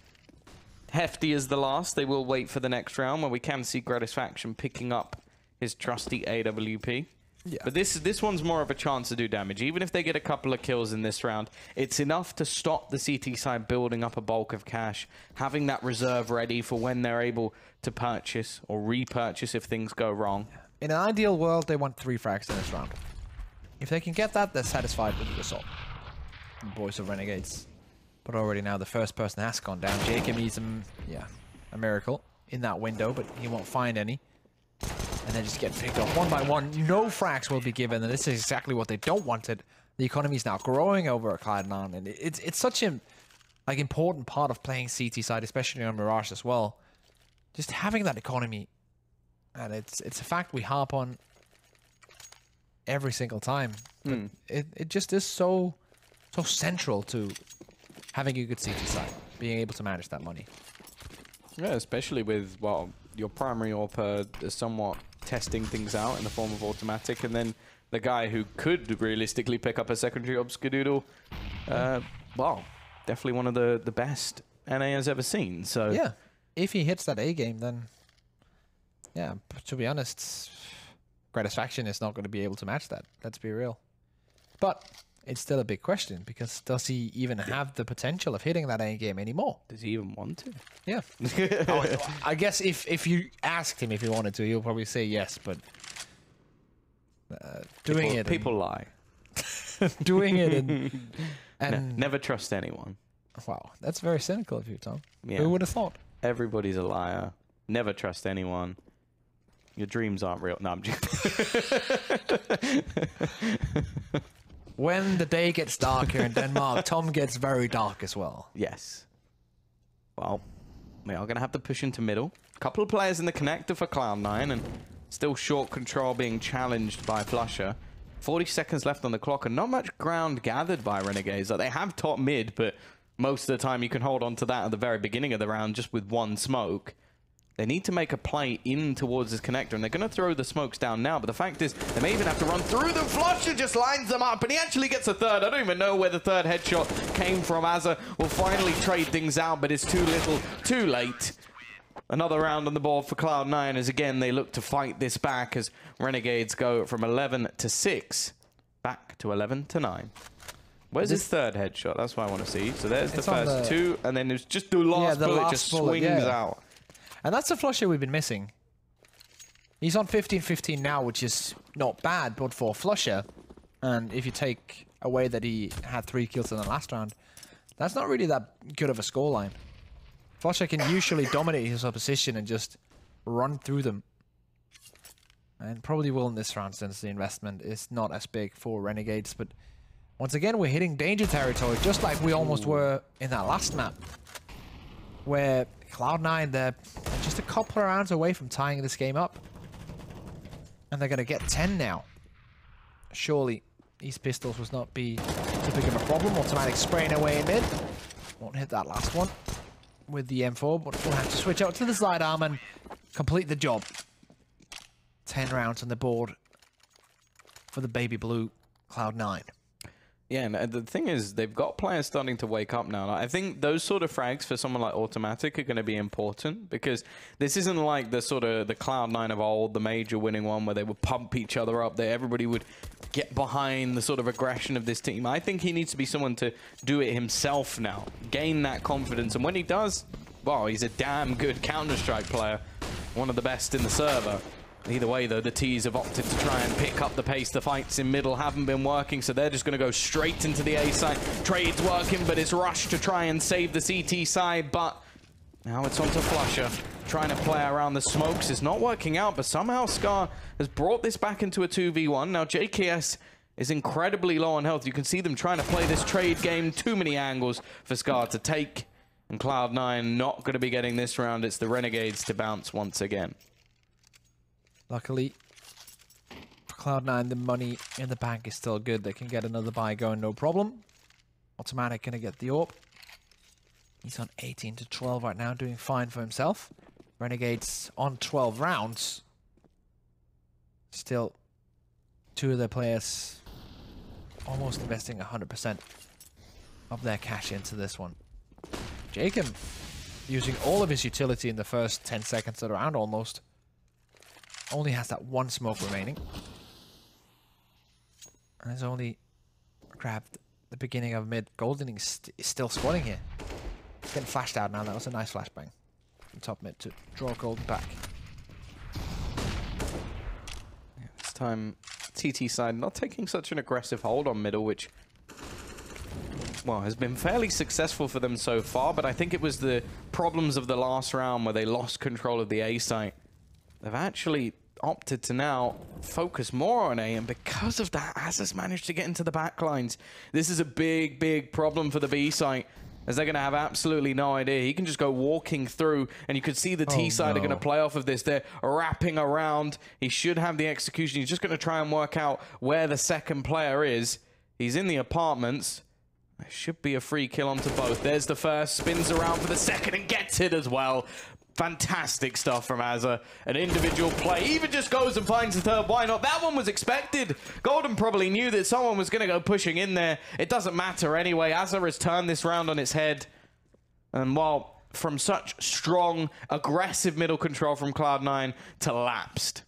hefty as the last. They will wait for the next round where we can see Gratisfaction picking up his trusty AWP. Yeah. But this one's more of a chance to do damage. Even if they get a couple of kills in this round, it's enough to stop the CT side building up a bulk of cash, having that reserve ready for when they're able to purchase or repurchase if things go wrong. In an ideal world, they want 3 frags in this round. If they can get that, they're satisfied with the result. The boys of Renegades. But already now the first person has gone down. Jacob needs him, a miracle in that window, but he won't find any. And then just get picked up one by one. No frags will be given, and this is exactly what they don't want it. The economy is now growing over at Cloud9, and it's such an important part of playing CT side, especially on Mirage as well. Just having that economy, and it's a fact we harp on every single time. But it just is so central to having a good CT side, being able to manage that money. Yeah, especially with, well, your primary AWP is somewhat testing things out in the form of automatic, and then the guy who could realistically pick up a secondary AWP Skadoodle, well, definitely one of the best NA has ever seen. So yeah, if he hits that A game, then yeah, to be honest, Gratisfaction is not going to be able to match that. Let's be real. But it's still a big question, because does he even have the potential of hitting that A game anymore? Does he even want to? Yeah. I guess if you asked him if he wanted to, he'll probably say yes, but People lie. Doing it and never trust anyone. Wow, that's very cynical of you, Tom. Yeah. Who would have thought? Everybody's a liar. Never trust anyone. Your dreams aren't real. No, I'm joking. When the day gets darker in Denmark, Tom gets very dark as well. Yes. Well, we are going to have to push into middle. A couple of players in the connector for Cloud9, and still short control being challenged by Flusher. 40 seconds left on the clock, and not much ground gathered by Renegades. Like, they have top mid, but most of the time you can hold on to that at the very beginning of the round just with one smoke. They need to make a play in towards this connector, and they're going to throw the smokes down now. But the fact is, they may even have to run through them. Flusher just lines them up, and he actually gets a third. I don't even know where the third headshot came from. Azza will finally trade things out, but it's too little, too late. Another round on the board for Cloud9 as, again, they look to fight this back as Renegades go from 11 to 6, back to 11 to 9. Where's his third headshot? That's what I want to see. So there's the first two, and then there's just the last bullet just swings out. And that's the Flusher we've been missing. He's on 15-15 now, which is not bad, but for Flusher, and if you take away that he had 3 kills in the last round, that's not really that good of a scoreline. Flusher can usually dominate his opposition and just run through them. And probably will in this round, since the investment is not as big for Renegades. But once again, we're hitting danger territory, just like we almost were in that last map, where Cloud9, they're just a couple of rounds away from tying this game up. And they're going to get 10 now. Surely these pistols will not be too big of a problem. Automatic spraying away in mid. Won't hit that last one with the M4, but we'll have to switch out to the sidearm and complete the job. 10 rounds on the board for the baby blue Cloud9. Yeah, and the thing is, they've got players starting to wake up now. I think those sort of frags for someone like Automatic are going to be important, because this isn't like the sort of the Cloud9 of old, the major winning one where they would pump each other up, that everybody would get behind the sort of aggression of this team. I think he needs to be someone to do it himself now, gain that confidence, and when he does, well, he's a damn good Counter-Strike player, one of the best in the server. Either way, though, the T's have opted to try and pick up the pace. The fights in middle haven't been working, so they're just going to go straight into the A side. Trade's working, but it's rushed to try and save the CT side, but now it's onto Flusher. Trying to play around the smokes is not working out, but somehow Scar has brought this back into a 2v1. Now, JKS is incredibly low on health. You can see them trying to play this trade game. Too many angles for Scar to take, and Cloud9 not going to be getting this round. It's the Renegades to bounce once again. Luckily, for Cloud9, the money in the bank is still good. They can get another buy going, no problem. Automatic gonna get the AWP. He's on 18 to 12 right now, doing fine for himself. Renegades on 12 rounds. Still, two of their players almost investing 100% of their cash into this one. Jacob using all of his utility in the first 10 seconds of the round almost. Only has that one smoke remaining. And has only grabbed the beginning of mid. Golden is still squatting here. It's getting flashed out now. That was a nice flashbang from top mid to draw Golden back. Yeah, this time, TT side not taking such an aggressive hold on middle, which, well, has been fairly successful for them so far, but I think it was the problems of the last round where they lost control of the A site. They've actually opted to now focus more on A, and because of that, Azza's managed to get into the backlines. This is a big, big problem for the B site, as they're going to have absolutely no idea. He can just go walking through, and you could see the T side are going to play off of this. They're wrapping around. He should have the execution. He's just going to try and work out where the second player is. He's in the apartments. There should be a free kill onto both. There's the first, spins around for the second and gets it as well. Fantastic stuff from Azza. An individual play. Even just goes and finds the third. Why not? That one was expected. Golden probably knew that someone was going to go pushing in there. It doesn't matter anyway. Azza has turned this round on its head. And while from such strong, aggressive middle control from Cloud9 to lapsed.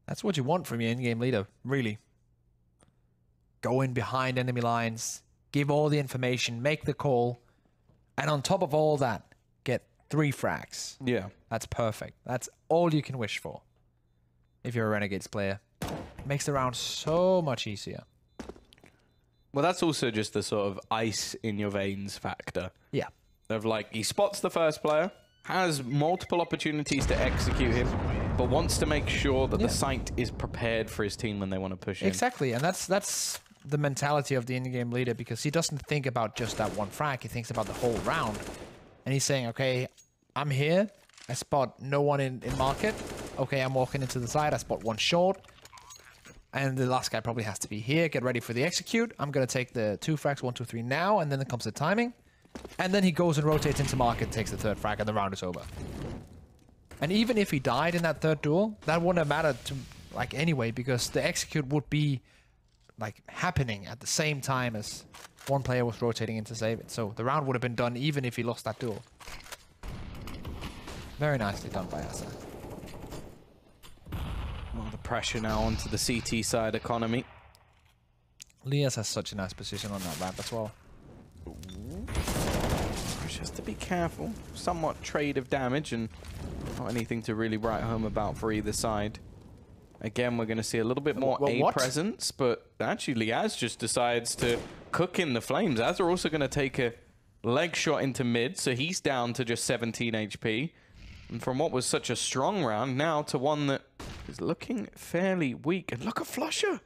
That's what you want from your in-game leader, really. Go in behind enemy lines, give all the information, make the call, and on top of all that, get 3 frags. Yeah. That's perfect. That's all you can wish for if you're a Renegades player. Makes the round so much easier. Well, that's also just the sort of ice in your veins factor. Yeah. Of like, he spots the first player, has multiple opportunities to execute him, but wants to make sure that the site is prepared for his team when they want to push in. Exactly, and that's the mentality of the in-game leader, because he doesn't think about just that one frag. He thinks about the whole round. And he's saying, okay, I'm here. I spot no one in market. Okay, I'm walking into the side. I spot one short. And the last guy probably has to be here. Get ready for the execute. I'm going to take the 2 frags, 1, 2, 3 now. And then comes the timing. And then he goes and rotates into market, takes the 3rd frag, and the round is over. And even if he died in that 3rd duel, that wouldn't have mattered to, like, anyway, because the execute would be, like, happening at the same time as one player was rotating in to save it. So the round would have been done even if he lost that duel. Very nicely done by Azza. Well, the pressure now onto the CT side economy. Lias has such a nice position on that ramp as well. Just to be careful. Somewhat trade of damage and not anything to really write home about for either side. Again, we're going to see a little bit more A presence, but actually Liaz just decides to cook in the flames. Azza also going to take a leg shot into mid, so he's down to just 17 HP. And from what was such a strong round, now to one that is looking fairly weak. And look at Flusher.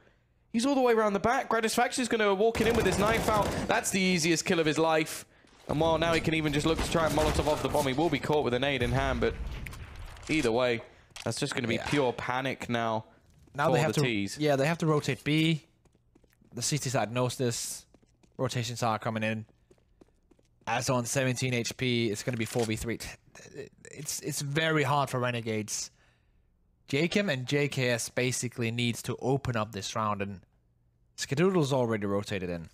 He's all the way around the back. Gratisfaction is going to walk in with his knife out. That's the easiest kill of his life. And while now he can even just look to try and Molotov off the bomb, he will be caught with a nade in hand, but either way, that's just going to be pure panic now. Now they have to, they have to rotate B. The CT side knows this. Rotations are coming in. As on 17 HP, it's going to be 4v3. It's very hard for Renegades. Jacob and JKS basically needs to open up this round, and Skadoodle's already rotated in.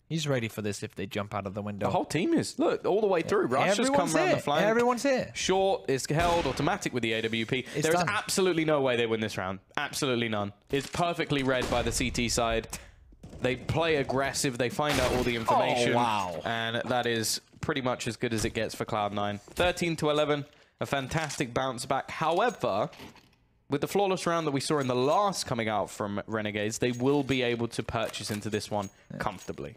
He's ready for this if they jump out of the window. The whole team is. Look, all the way through. Rush has come around the flank. Everyone's here. Short is held automatic with the AWP. There is absolutely no way they win this round. Absolutely none. It's perfectly read by the CT side. They play aggressive. They find out all the information. Oh, wow. And that is pretty much as good as it gets for Cloud9. 13 to 11. A fantastic bounce back. However, with the flawless round that we saw in the last coming out from Renegades, they will be able to purchase into this one comfortably.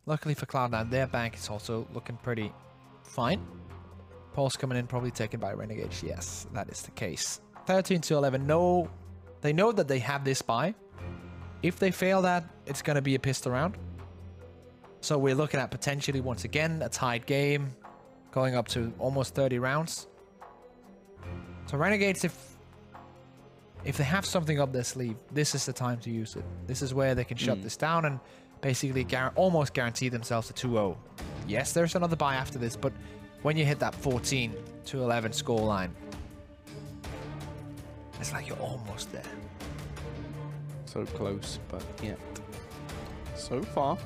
Luckily for Cloud9, their bank is also looking pretty fine. Pulse coming in, probably taken by Renegades. Yes, that is the case. 13-11. No, they know that they have this buy. If they fail that, it's going to be a pistol round. So we're looking at potentially, once again, a tied game, going up to almost 30 rounds. So Renegades, if they have something up their sleeve, this is the time to use it. This is where they can shut this down and basically almost guarantee themselves a 2-0. Yes, there's another buy after this, but when you hit that 14-11 scoreline, it's like you're almost there. So close, but yet. So far,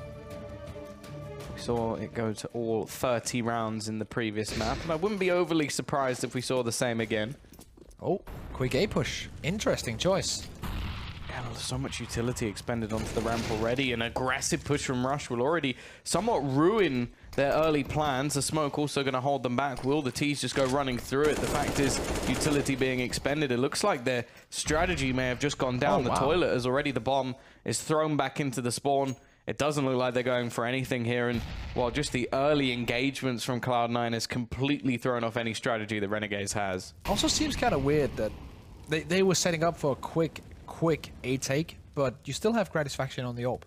we saw it go to all 30 rounds in the previous map, and I wouldn't be overly surprised if we saw the same again. Oh, quick A push. Interesting choice. Yeah, so much utility expended onto the ramp already. An aggressive push from Rush will already somewhat ruin their early plans. The smoke also going to hold them back. Will the T's just go running through it? The fact is, utility being expended. It looks like their strategy may have just gone down the toilet, as already the bomb is thrown back into the spawn. It doesn't look like they're going for anything here, and well, just the early engagements from Cloud9 has completely thrown off any strategy that Renegades has. Also seems kind of weird that they were setting up for a quick A take, but you still have Gratisfaction on the AWP.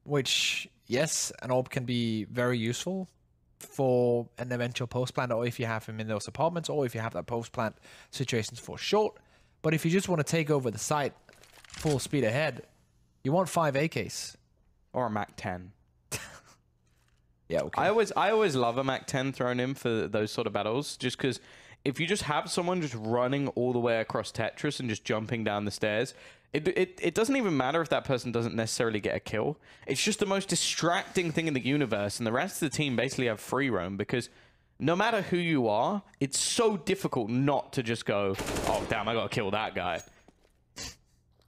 Which, yes, an AWP can be very useful for an eventual post plant, or if you have him in those apartments, or if you have that post plant situations for short. But if you just want to take over the site full speed ahead, you want 5 AKs. Or a Mac 10. Yeah, okay. I always love a Mac 10 thrown in for those sort of battles, just because if you just have someone just running all the way across Tetris and just jumping down the stairs, it doesn't even matter if that person doesn't necessarily get a kill. It's just the most distracting thing in the universe, and the rest of the team basically have free roam, because no matter who you are, it's so difficult not to just go, oh, damn, I got to kill that guy.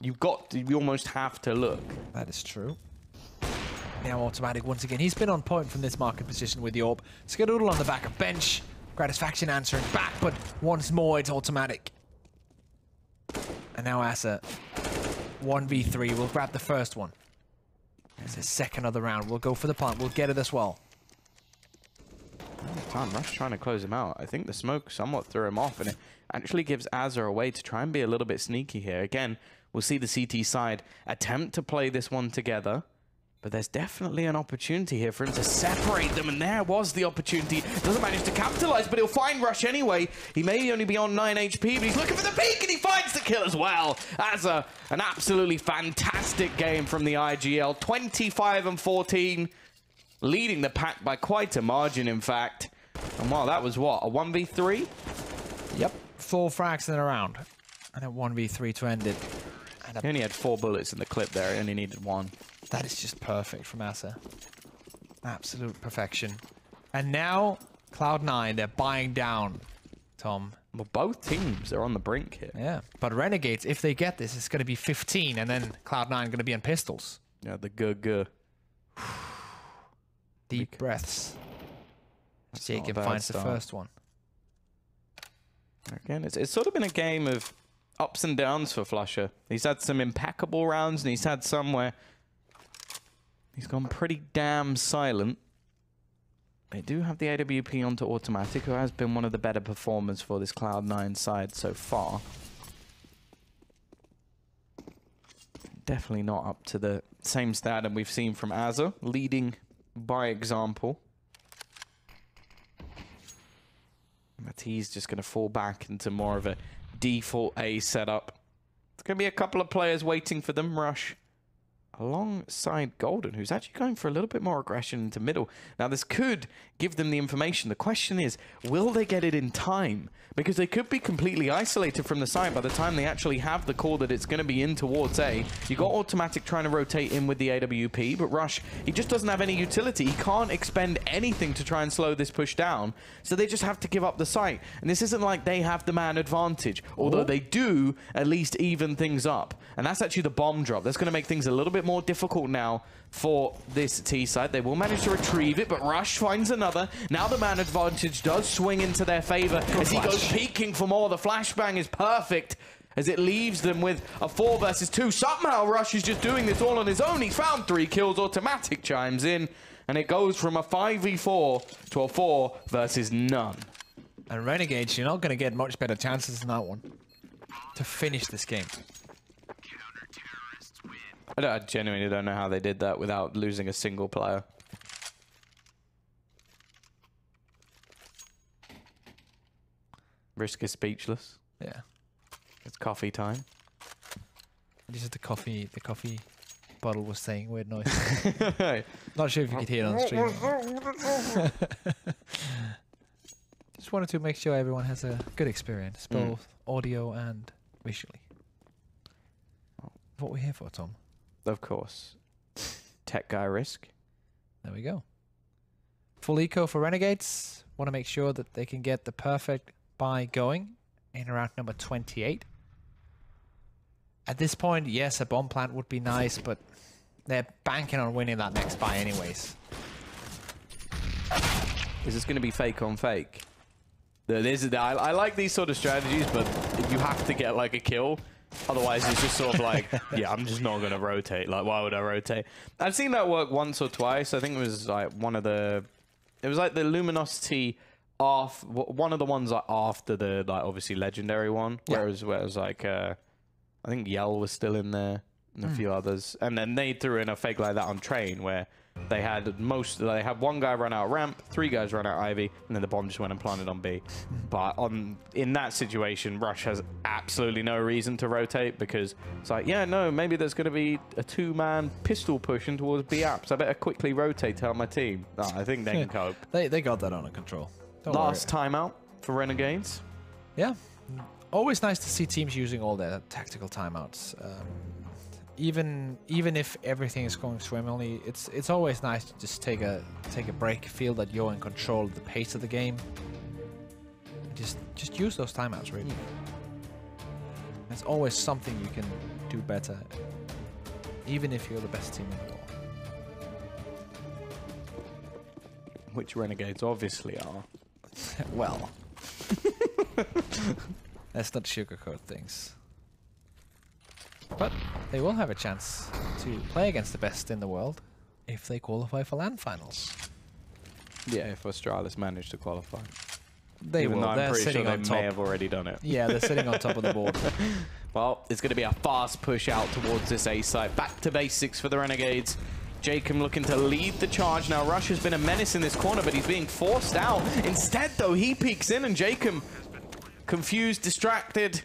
You almost have to look. That is true. Now Automatic once again. He's been on point from this market position with the AWP. Skadoodle on the back of bench. Gratisfaction answering back, but once more it's Automatic. And now Asa. 1v3. We'll grab the first one. There's a second of the round. We'll go for the plant. We'll get it as well. Time Rush trying to close him out. I think the smoke somewhat threw him off, and it actually gives Asa a way to try and be a little bit sneaky here. Again, we'll see the CT side attempt to play this one together. But there's definitely an opportunity here for him to separate them, and there was the opportunity. Doesn't manage to capitalize, but he'll find Rush anyway. He may only be on 9 HP, but he's looking for the peak, and he finds the kill as well. As an absolutely fantastic game from the IGL. 25-14, leading the pack by quite a margin, in fact. And wow, that was what, a 1v3? Yep, 4 frags in a round. And a 1v3 to end it. And he only had 4 bullets in the clip there. He only needed 1. That is just perfect from Asa. Absolute perfection. And now, Cloud9, they're buying down, Tom. Well, both teams are on the brink here. Yeah, but Renegades, if they get this, it's going to be 15, and then Cloud9 going to be on pistols. Yeah, the good. Deep breaths. Jacob finds the first one. Again, it's sort of been a game of ups and downs for Flusher. He's had some impeccable rounds, and he's had some where he's gone pretty damn silent. They do have the AWP onto Automatic, who has been one of the better performers for this Cloud9 side so far. Definitely not up to the same stat we've seen from Azza, leading by example. Matisse just going to fall back into more of a default A setup. There's going to be a couple of players waiting for them. Rush alongside Golden, who's actually going for a little bit more aggression into middle. Now, this could give them the information. The question is, will they get it in time? Because they could be completely isolated from the site by the time they actually have the call that it's going to be in towards A. You got Automatic trying to rotate in with the AWP, but Rush, he just doesn't have any utility. He can't expend anything to try and slow this push down, so they just have to give up the site. And this isn't like they have the man advantage, although they do at least even things up. And that's actually the bomb drop. That's going to make things a little bit bit more difficult now for this T side. They will manage to retrieve it, but Rush finds another. Now the man advantage does swing into their favor as he goes peeking for more. The flashbang is perfect as it leaves them with a 4 versus 2. Somehow Rush is just doing this all on his own. He's found 3 kills. Automatic chimes in, and it goes from a 5v4 to a 4 versus none. And Renegades, you're not going to get much better chances than that one to finish this game. I genuinely don't know how they did that without losing a single player. Risk is speechless. Yeah. It's coffee time. This is the coffee bottle was saying weird noise. Not sure if you could hear it on stream. Just wanted to make sure everyone has a good experience, both audio and visually. What we're here for, Tom. Of course. Tech guy Risk. There we go. Full eco for Renegades. Want to make sure that they can get the perfect buy going in round number 28. At this point, yes, a bomb plant would be nice, but they're banking on winning that next buy anyways. Is this going to be fake on fake? I like these sort of strategies, but you have to get like a kill. Otherwise, it's just sort of like, yeah, I'm just not going to rotate. Like, why would I rotate? I've seen that work once or twice. I think it was like it was like the Luminosity off, one of the ones like after the, like, obviously legendary one. Yeah. Where it was like, I think Yell was still in there and a few others. And then they threw in a fake like that on Train where they had one guy run out ramp, 3 guys run out Ivy, and then the bomb just went and planted on B. But in that situation, Rush has absolutely no reason to rotate because it's like, yeah, no, maybe there's going to be a 2-man pistol pushing towards B apps. I better quickly rotate, tell my team. No, I think they can cope. They got that under control. Last timeout for Renegades. Yeah. Always nice to see teams using all their tactical timeouts. Even if everything is going swimmingly, it's always nice to just take a break, feel that you're in control of the pace of the game. Just use those timeouts, really. There's always something you can do better, even if you're the best team in the world. Which Renegades obviously are. Well, let's not sugarcoat things. But they will have a chance to play against the best in the world if they qualify for LAN finals. Yeah, if Australis manage to qualify. They will. I'm They're pretty sitting sure on they top. may have already done it. Yeah, they're sitting on top of the board. Well, it's going to be a fast push out towards this A site. Back to basics for the Renegades. Jacob looking to lead the charge. Now, Rush has been a menace in this corner, but he's being forced out. Instead, though, he peeks in, and Jacob, confused, distracted,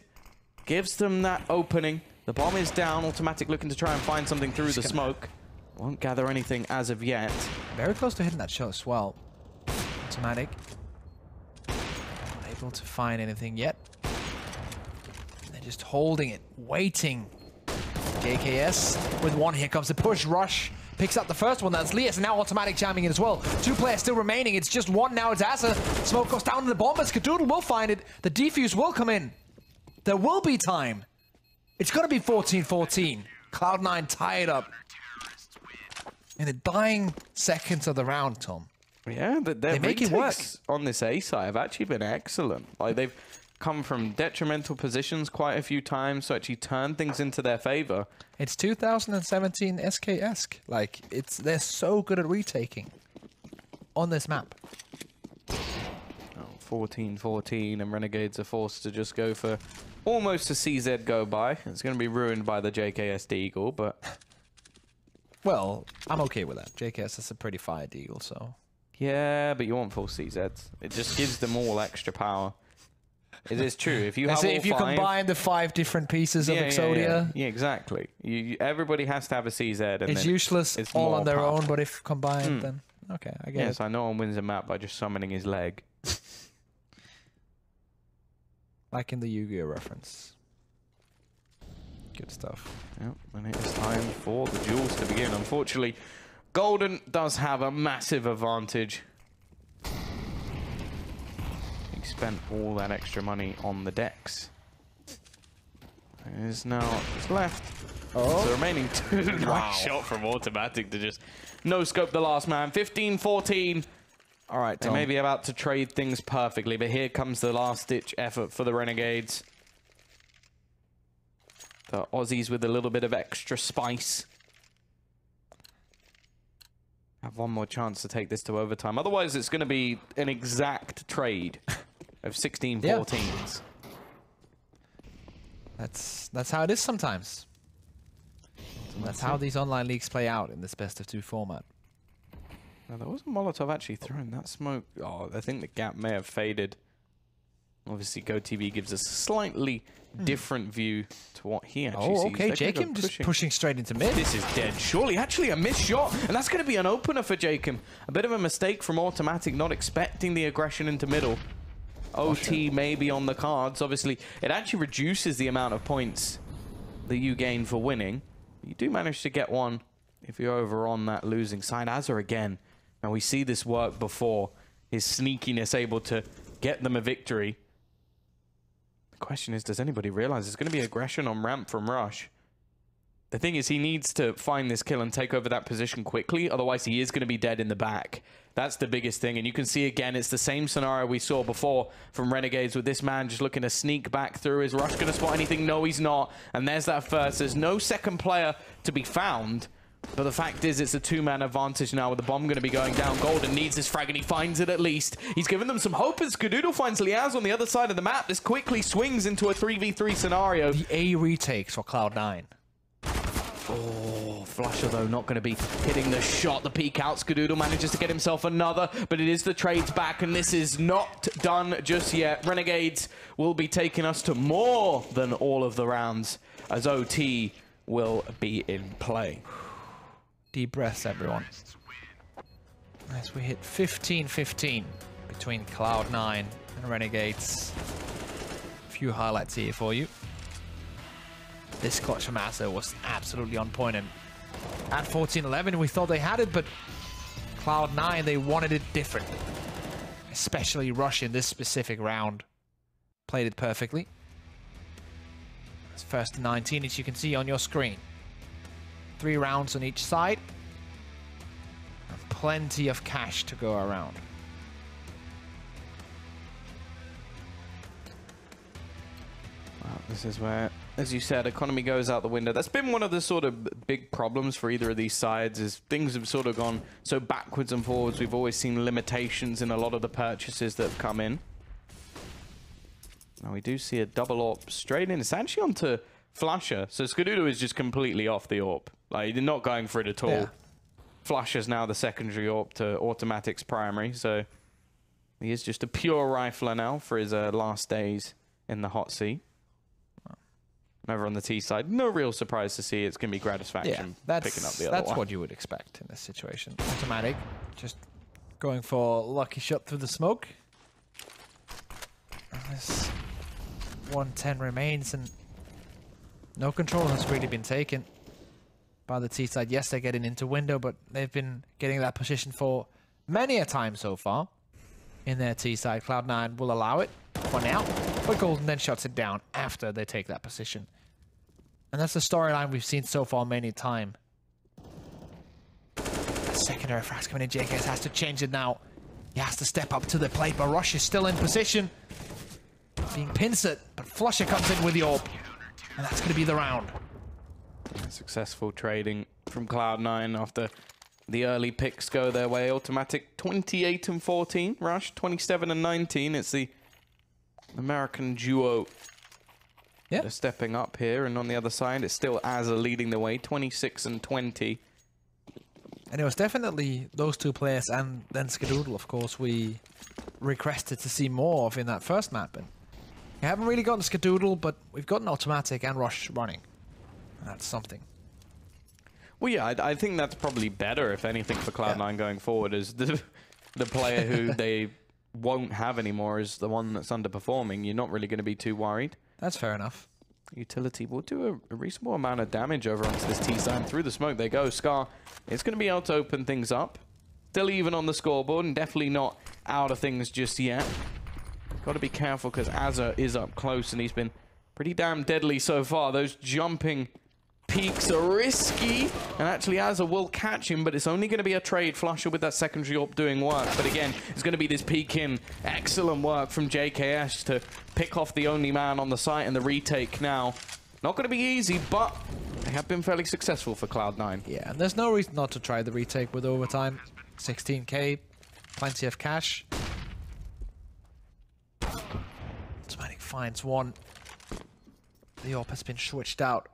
gives them that opening. The bomb is down. Automatic looking to try and find something through the smoke. Won't gather anything as of yet. Very close to hitting that shot as well. Automatic. Not able to find anything yet. They're just holding it, waiting. JKS with one. Here comes the push. Rush picks up the first one. That's Lias, and now Automatic jamming in as well. 2 players still remaining. It's just one now. It's Asa. Smoke goes down to the bomb, but Skadoodle will find it. The defuse will come in. There will be time. It's going to be 14-14. Cloud9 tied up in the dying seconds of the round, Tom. Yeah, they make it work on this A side have actually been excellent. Like, they've come from detrimental positions quite a few times to actually turn things into their favor. It's 2017 SK-esque. Like, they're so good at retaking on this map. 14-14, and Renegades are forced to just go for almost a CZ go by. It's going to be ruined by the JKS Deagle, but... Well, I'm okay with that. JKS is a pretty fire Deagle, so... Yeah, but you want full CZs. It just gives them all extra power. It is true. If you have if you combine the 5 different pieces of Exodia... Yeah, exactly. Everybody has to have a CZ. And it's useless it's all on their powerful. own, but if combined, then... Okay, I get it. Yes, I know one wins a map by just summoning his leg. Like in the Yu-Gi-Oh reference. Good stuff. Yep, and it is time for the duels to begin. Unfortunately, Golden does have a massive advantage. He spent all that extra money on the decks. There's now just left So the remaining two. Nice shot from Automatic to just no-scope the last man. 15-14. All right, They Tom. may be about to trade things perfectly, but here comes the last-ditch effort for the Renegades. The Aussies with a little bit of extra spice have one more chance to take this to overtime. Otherwise, it's going to be an exact trade of 16-14s. That's how it is sometimes. That's how these online leagues play out in this best-of-2 format. Now, there was a Molotov actually throwing that smoke. Oh, I think the gap may have faded. Obviously, GoTV gives us a slightly different view to what he actually sees. Okay, Jacob just pushing straight into mid. This is dead. Surely, actually a missed shot, and that's going to be an opener for Jacob. A bit of a mistake from Automatic, not expecting the aggression into middle. OT may be on the cards. Obviously, it actually reduces the amount of points that you gain for winning. You do manage to get one if you're over on that losing side. Azza again. Now, we see this work before. His sneakiness able to get them a victory. The question is, does anybody realize there's going to be aggression on ramp from Rush? The thing is, he needs to find this kill and take over that position quickly. Otherwise, he is going to be dead in the back. That's the biggest thing. And you can see, again, it's the same scenario we saw before from Renegades with this man just looking to sneak back through. Is Rush going to spot anything? No, he's not. And there's that first. There's no second player to be found. But the fact is, it's a two-man advantage now with the bomb going to be going down. Golden needs this frag, and he finds it at least. He's given them some hope as Skadoodle finds Liaz on the other side of the map. This quickly swings into a 3v3 scenario. The A retakes for Cloud9. Oh, Flusher, though, not going to be hitting the shot. The peek out. Skadoodle manages to get himself another, but it is the trades back, and this is not done just yet. Renegades will be taking us to more than all of the rounds, as OT will be in play. Deep breaths, everyone. As we hit 15-15 between Cloud9 and Renegades. A few highlights here for you. This clutch from Azza was absolutely on point, and at 14-11 we thought they had it, but Cloud9, they wanted it different. Especially Rush in this specific round. Played it perfectly. It's first to 19, as you can see on your screen. 3 rounds on each side. And plenty of cash to go around. Wow, this is where, as you said, economy goes out the window. That's been one of the sort of big problems for either of these sides, is things have sort of gone so backwards and forwards. We've always seen limitations in a lot of the purchases that have come in. Now we do see a double AWP straight in. It's actually onto Flusher. So Skadoodle is just completely off the AWP. Like, they're not going for it at all. Yeah. Flusher's now the secondary AWP to Automatic's primary. So he is just a pure rifler now for his last days in the hot seat. Over on the T side, no real surprise to see. It's going to be Gratisfaction picking up the other one. That's what you would expect in this situation. Automatic, just going for lucky shot through the smoke. And this 110 remains, and no control has really been taken by the T side. Yes, they're getting into window, but they've been getting that position for many a time so far in their T side. Cloud9 will allow it for now, but Golden then shuts it down after they take that position. And that's the storyline we've seen so far many times. Secondary frags coming in. JKS has to change it now. He has to step up to the plate, but Rush is still in position. Being pincered, but Flusher comes in with the AWP. And that's going to be the round. Successful trading from Cloud9 after the early picks go their way. Automatic 28-14. Rush 27-19. It's the American duo Yeah. they're stepping up here, and on the other side it's still Azza leading the way, 26-20. And it was definitely those two players and then Skadoodle, of course, we requested to see more of in that first map. And we haven't really gotten Skadoodle, but we've gotten Automatic and Rush running. That's something. Well, yeah, I think that's probably better, if anything, for Cloud9 going forward, is the player who they won't have anymore is the one that's underperforming. You're not really going to be too worried. That's fair enough. Utility will do a reasonable amount of damage over onto this T-side. Through the smoke they go. Scar is going to be able to open things up. Still even on the scoreboard, and definitely not out of things just yet. Got to be careful because Azza is up close, and he's been pretty damn deadly so far. Those jumping peeks are risky, and actually Azza will catch him, but it's only going to be a trade. Flusher with that secondary AWP doing work, but again, it's going to be this peek in. Excellent work from JKS to pick off the only man on the site, and the retake now. Not going to be easy, but they have been fairly successful for Cloud9. Yeah, and there's no reason not to try the retake with overtime. 16k, plenty of cash. Automatic finds one. The AWP has been switched out.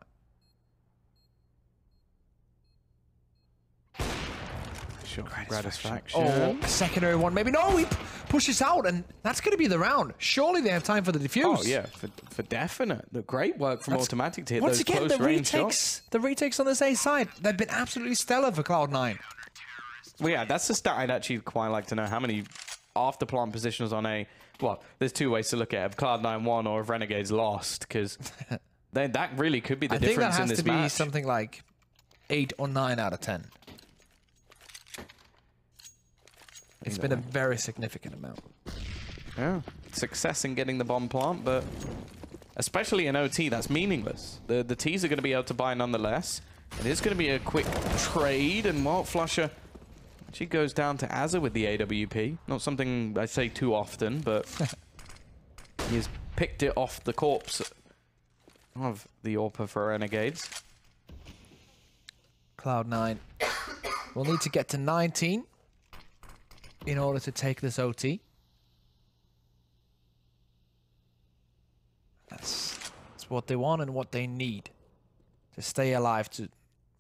Sure, gratisfaction. Oh, a secondary one, maybe. No, he pushes out, and that's going to be the round. Surely they have time for the defuse. Oh, yeah, for definite. The great work from Automatic to hit once those again, close range shots. The retakes on this A side, they've been absolutely stellar for Cloud9. Well, yeah, that's the stat I'd actually quite like to know. How many after plant positions on A? Well, there's two ways to look at it. If Cloud9 won or if Renegades lost, because that really could be the difference in this match. I think that has to be something like 8 or 9 out of 10. It's been a very significant amount. Yeah, success in getting the bomb plant, but especially in OT, that's meaningless. The Ts are going to be able to buy nonetheless. It is going to be a quick trade, and Walt Flusher actually goes down to Azza with the AWP. Not something I say too often, but he's picked it off the corpse of the AWP for Renegades. Cloud9 will need to get to 19 in order to take this OT. That's what they want and what they need to stay alive,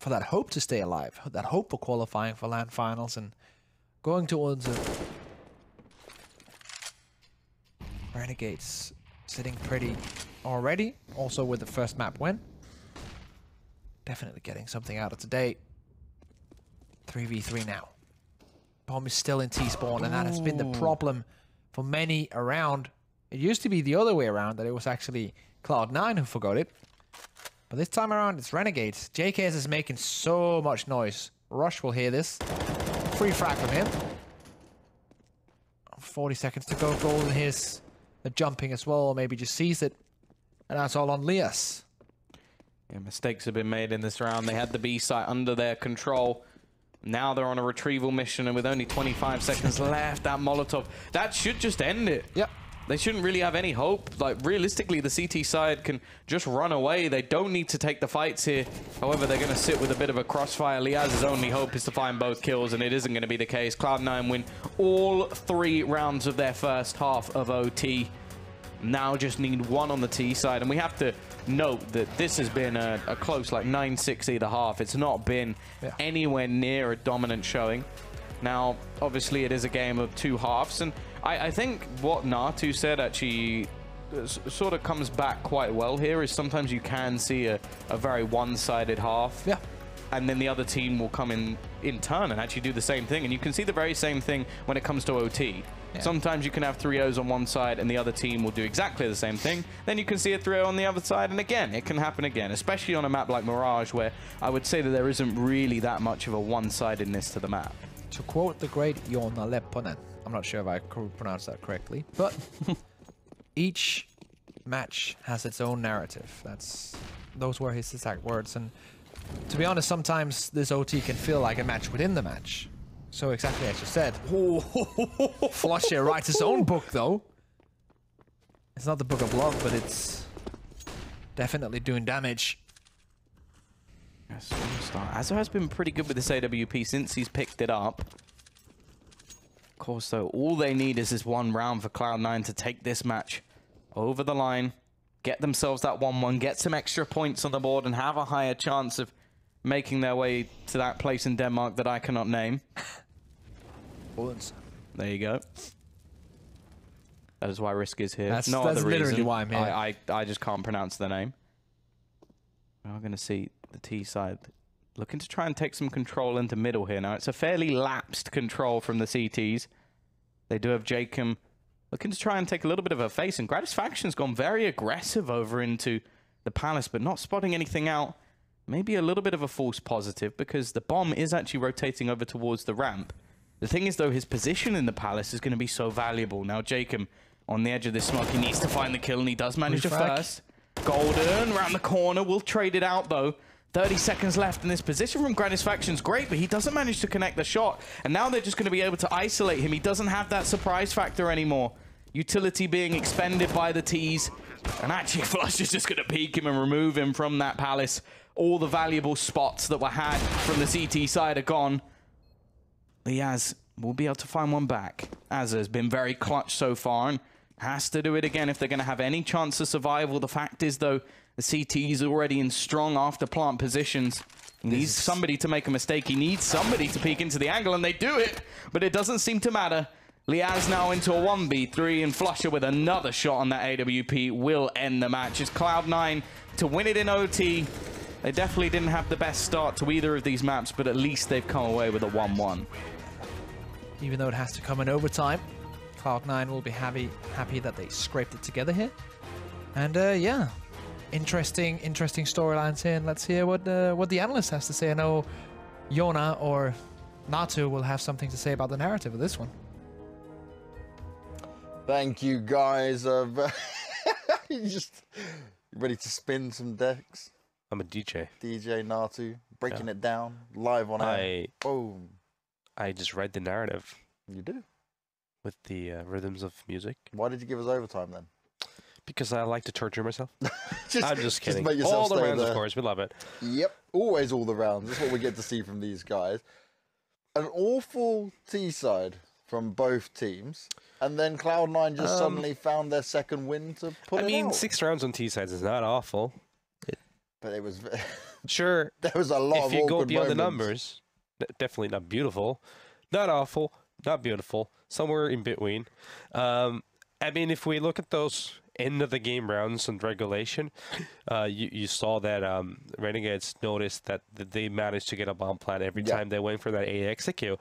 for that hope to stay alive, that hope for qualifying for LAN finals and going towards Renegades sitting pretty already, also with the first map win. Definitely getting something out of today. 3v3 now. Bomb is still in T-spawn, and that has been the problem for many around. It used to be the other way around, that it was actually Cloud9 who forgot it. But this time around, it's Renegades. JKS is making so much noise. Rush will hear this. Free frag from him. 40 seconds to go. Golden hears the jumping as well, or maybe just sees it. And that's all on Lias. Yeah, mistakes have been made in this round. They had the B site under their control. Now they're on a retrieval mission, and with only 25 seconds left, that Molotov, that should just end it. Yep. They shouldn't really have any hope. Like, realistically, the CT side can just run away. They don't need to take the fights here. However, they're going to sit with a bit of a crossfire. Liaz's only hope is to find both kills, and it isn't going to be the case. Cloud9 win all 3 rounds of their first half of OT. Now just need 1 on the T side, and we have to note that this has been a close, like 9-6 either half. It's not been anywhere near a dominant showing. Now, obviously, it is a game of 2 halves, and I think what Natu said actually sort of comes back quite well here, is sometimes you can see a very one-sided half. Yeah. And then the other team will come in turn and actually do the same thing. And you can see the very same thing when it comes to OT. Yeah. Sometimes you can have 3-0s on one side and the other team will do exactly the same thing. Then you can see a 3-0 on the other side, and again, it can happen again, especially on a map like Mirage, where I would say that there isn't really that much of a one-sidedness to the map. To quote the great Joona Lepponen, I'm not sure if I pronounced that correctly, but each match has its own narrative. Those were his exact words, and to be honest, sometimes this OT can feel like a match within the match. So exactly as you said. Flusher writes his own book, though. It's not the book of love, but it's definitely doing damage. Yes, Azza has been pretty good with this AWP since he's picked it up. Of course, though, all they need is this 1 round for Cloud9 to take this match over the line, get themselves that 1-1, get some extra points on the board, and have a higher chance of making their way to that place in Denmark that I cannot name. Odense. There you go. That is why Risk is here. That's literally why I'm here. I just can't pronounce the name. We're going to see the T side looking to try and take some control into middle here. Now, it's a fairly lapsed control from the CTs. They do have Jacob looking to try and take a little bit of a face, and Gratisfaction's gone very aggressive over into the Palace, but not spotting anything out. Maybe a little bit of a false positive, because the bomb is actually rotating over towards the ramp. The thing is, though, his position in the Palace is going to be so valuable. Now, Jacob on the edge of this smoke, he needs to find the kill, and he does manage to first. Golden around the corner, will trade it out, though. 30 seconds left in this position from Gratisfaction's great, but he doesn't manage to connect the shot. And now they're just going to be able to isolate him. He doesn't have that surprise factor anymore. Utility being expended by the T's. And actually, Flush is just going to peek him and remove him from that Palace. All the valuable spots that were had from the CT side are gone. Liaz will be able to find one back. Azza has been very clutch so far and has to do it again if they're going to have any chance of survival. The fact is, though, the CT is already in strong after plant positions. He needs somebody to make a mistake. He needs somebody to peek into the angle, and they do it, but it doesn't seem to matter. Liaz now into a 1v3, and Flusher with another shot on that AWP will end the match. It's Cloud9 to win it in OT. They definitely didn't have the best start to either of these maps, but at least they've come away with a 1-1. Even though it has to come in overtime, Cloud9 will be happy that they scraped it together here. And yeah, interesting storylines here. And let's hear what the analyst has to say. I know Yona or Natu will have something to say about the narrative of this one. Thank you, guys. You just ready to spin some decks? I'm a DJ. DJ Natu, breaking it down live on air. Boom. I just read the narrative. You do? With the rhythms of music. Why did you give us overtime then? Because I like to torture myself. I'm just kidding. Just make yourself all the rounds, there. of course. We love it. Yep. Always all the rounds. That's what we get to see from these guys. An awful T side from both teams. And then Cloud9 just suddenly found their second win to pull it out. I mean, 6 rounds on T sides is not awful. But it was... Sure. There was a lot of awkward If you go beyond moments. the numbers, definitely not beautiful. Not awful. Not beautiful. Somewhere in between. I mean, if we look at those end of the game rounds and regulation, you saw that Renegades noticed that they managed to get a bomb plant every time they went for that A execute,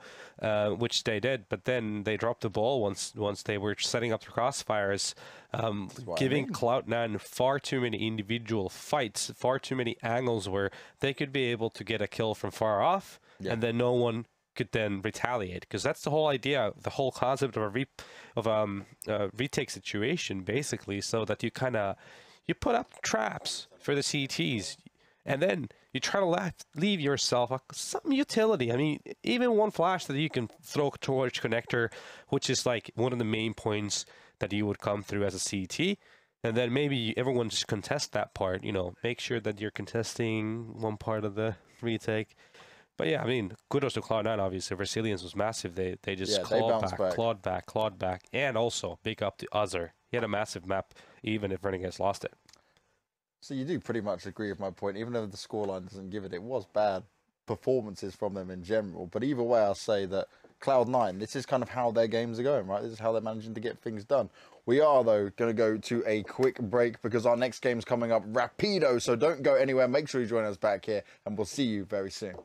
which they did. But then they dropped the ball once they were setting up the crossfires, giving Cloud9 far too many individual fights, far too many angles where they could be able to get a kill from far off, and then no one could then retaliate, because that's the whole idea, the whole concept of a retake situation, basically, so that you you put up traps for the CTs, and then you try to leave yourself some utility. I mean, even one flash that you can throw towards connector, which is like one of the main points that you would come through as a CT. And then maybe everyone just contest that part, you know, make sure that you're contesting one part of the retake. But yeah, I mean, kudos to Cloud9, obviously. Resilience was massive. They just clawed back. And also, big up to Uzzer. He had a massive map, even if Renegades lost it. So you do pretty much agree with my point, even though the scoreline doesn't give it. It was bad performances from them in general. But either way, I'll say that Cloud9, this is kind of how their games are going, right? This is how they're managing to get things done. We are, though, going to go to a quick break because our next game's coming up rapido. So don't go anywhere. Make sure you join us back here, and we'll see you very soon.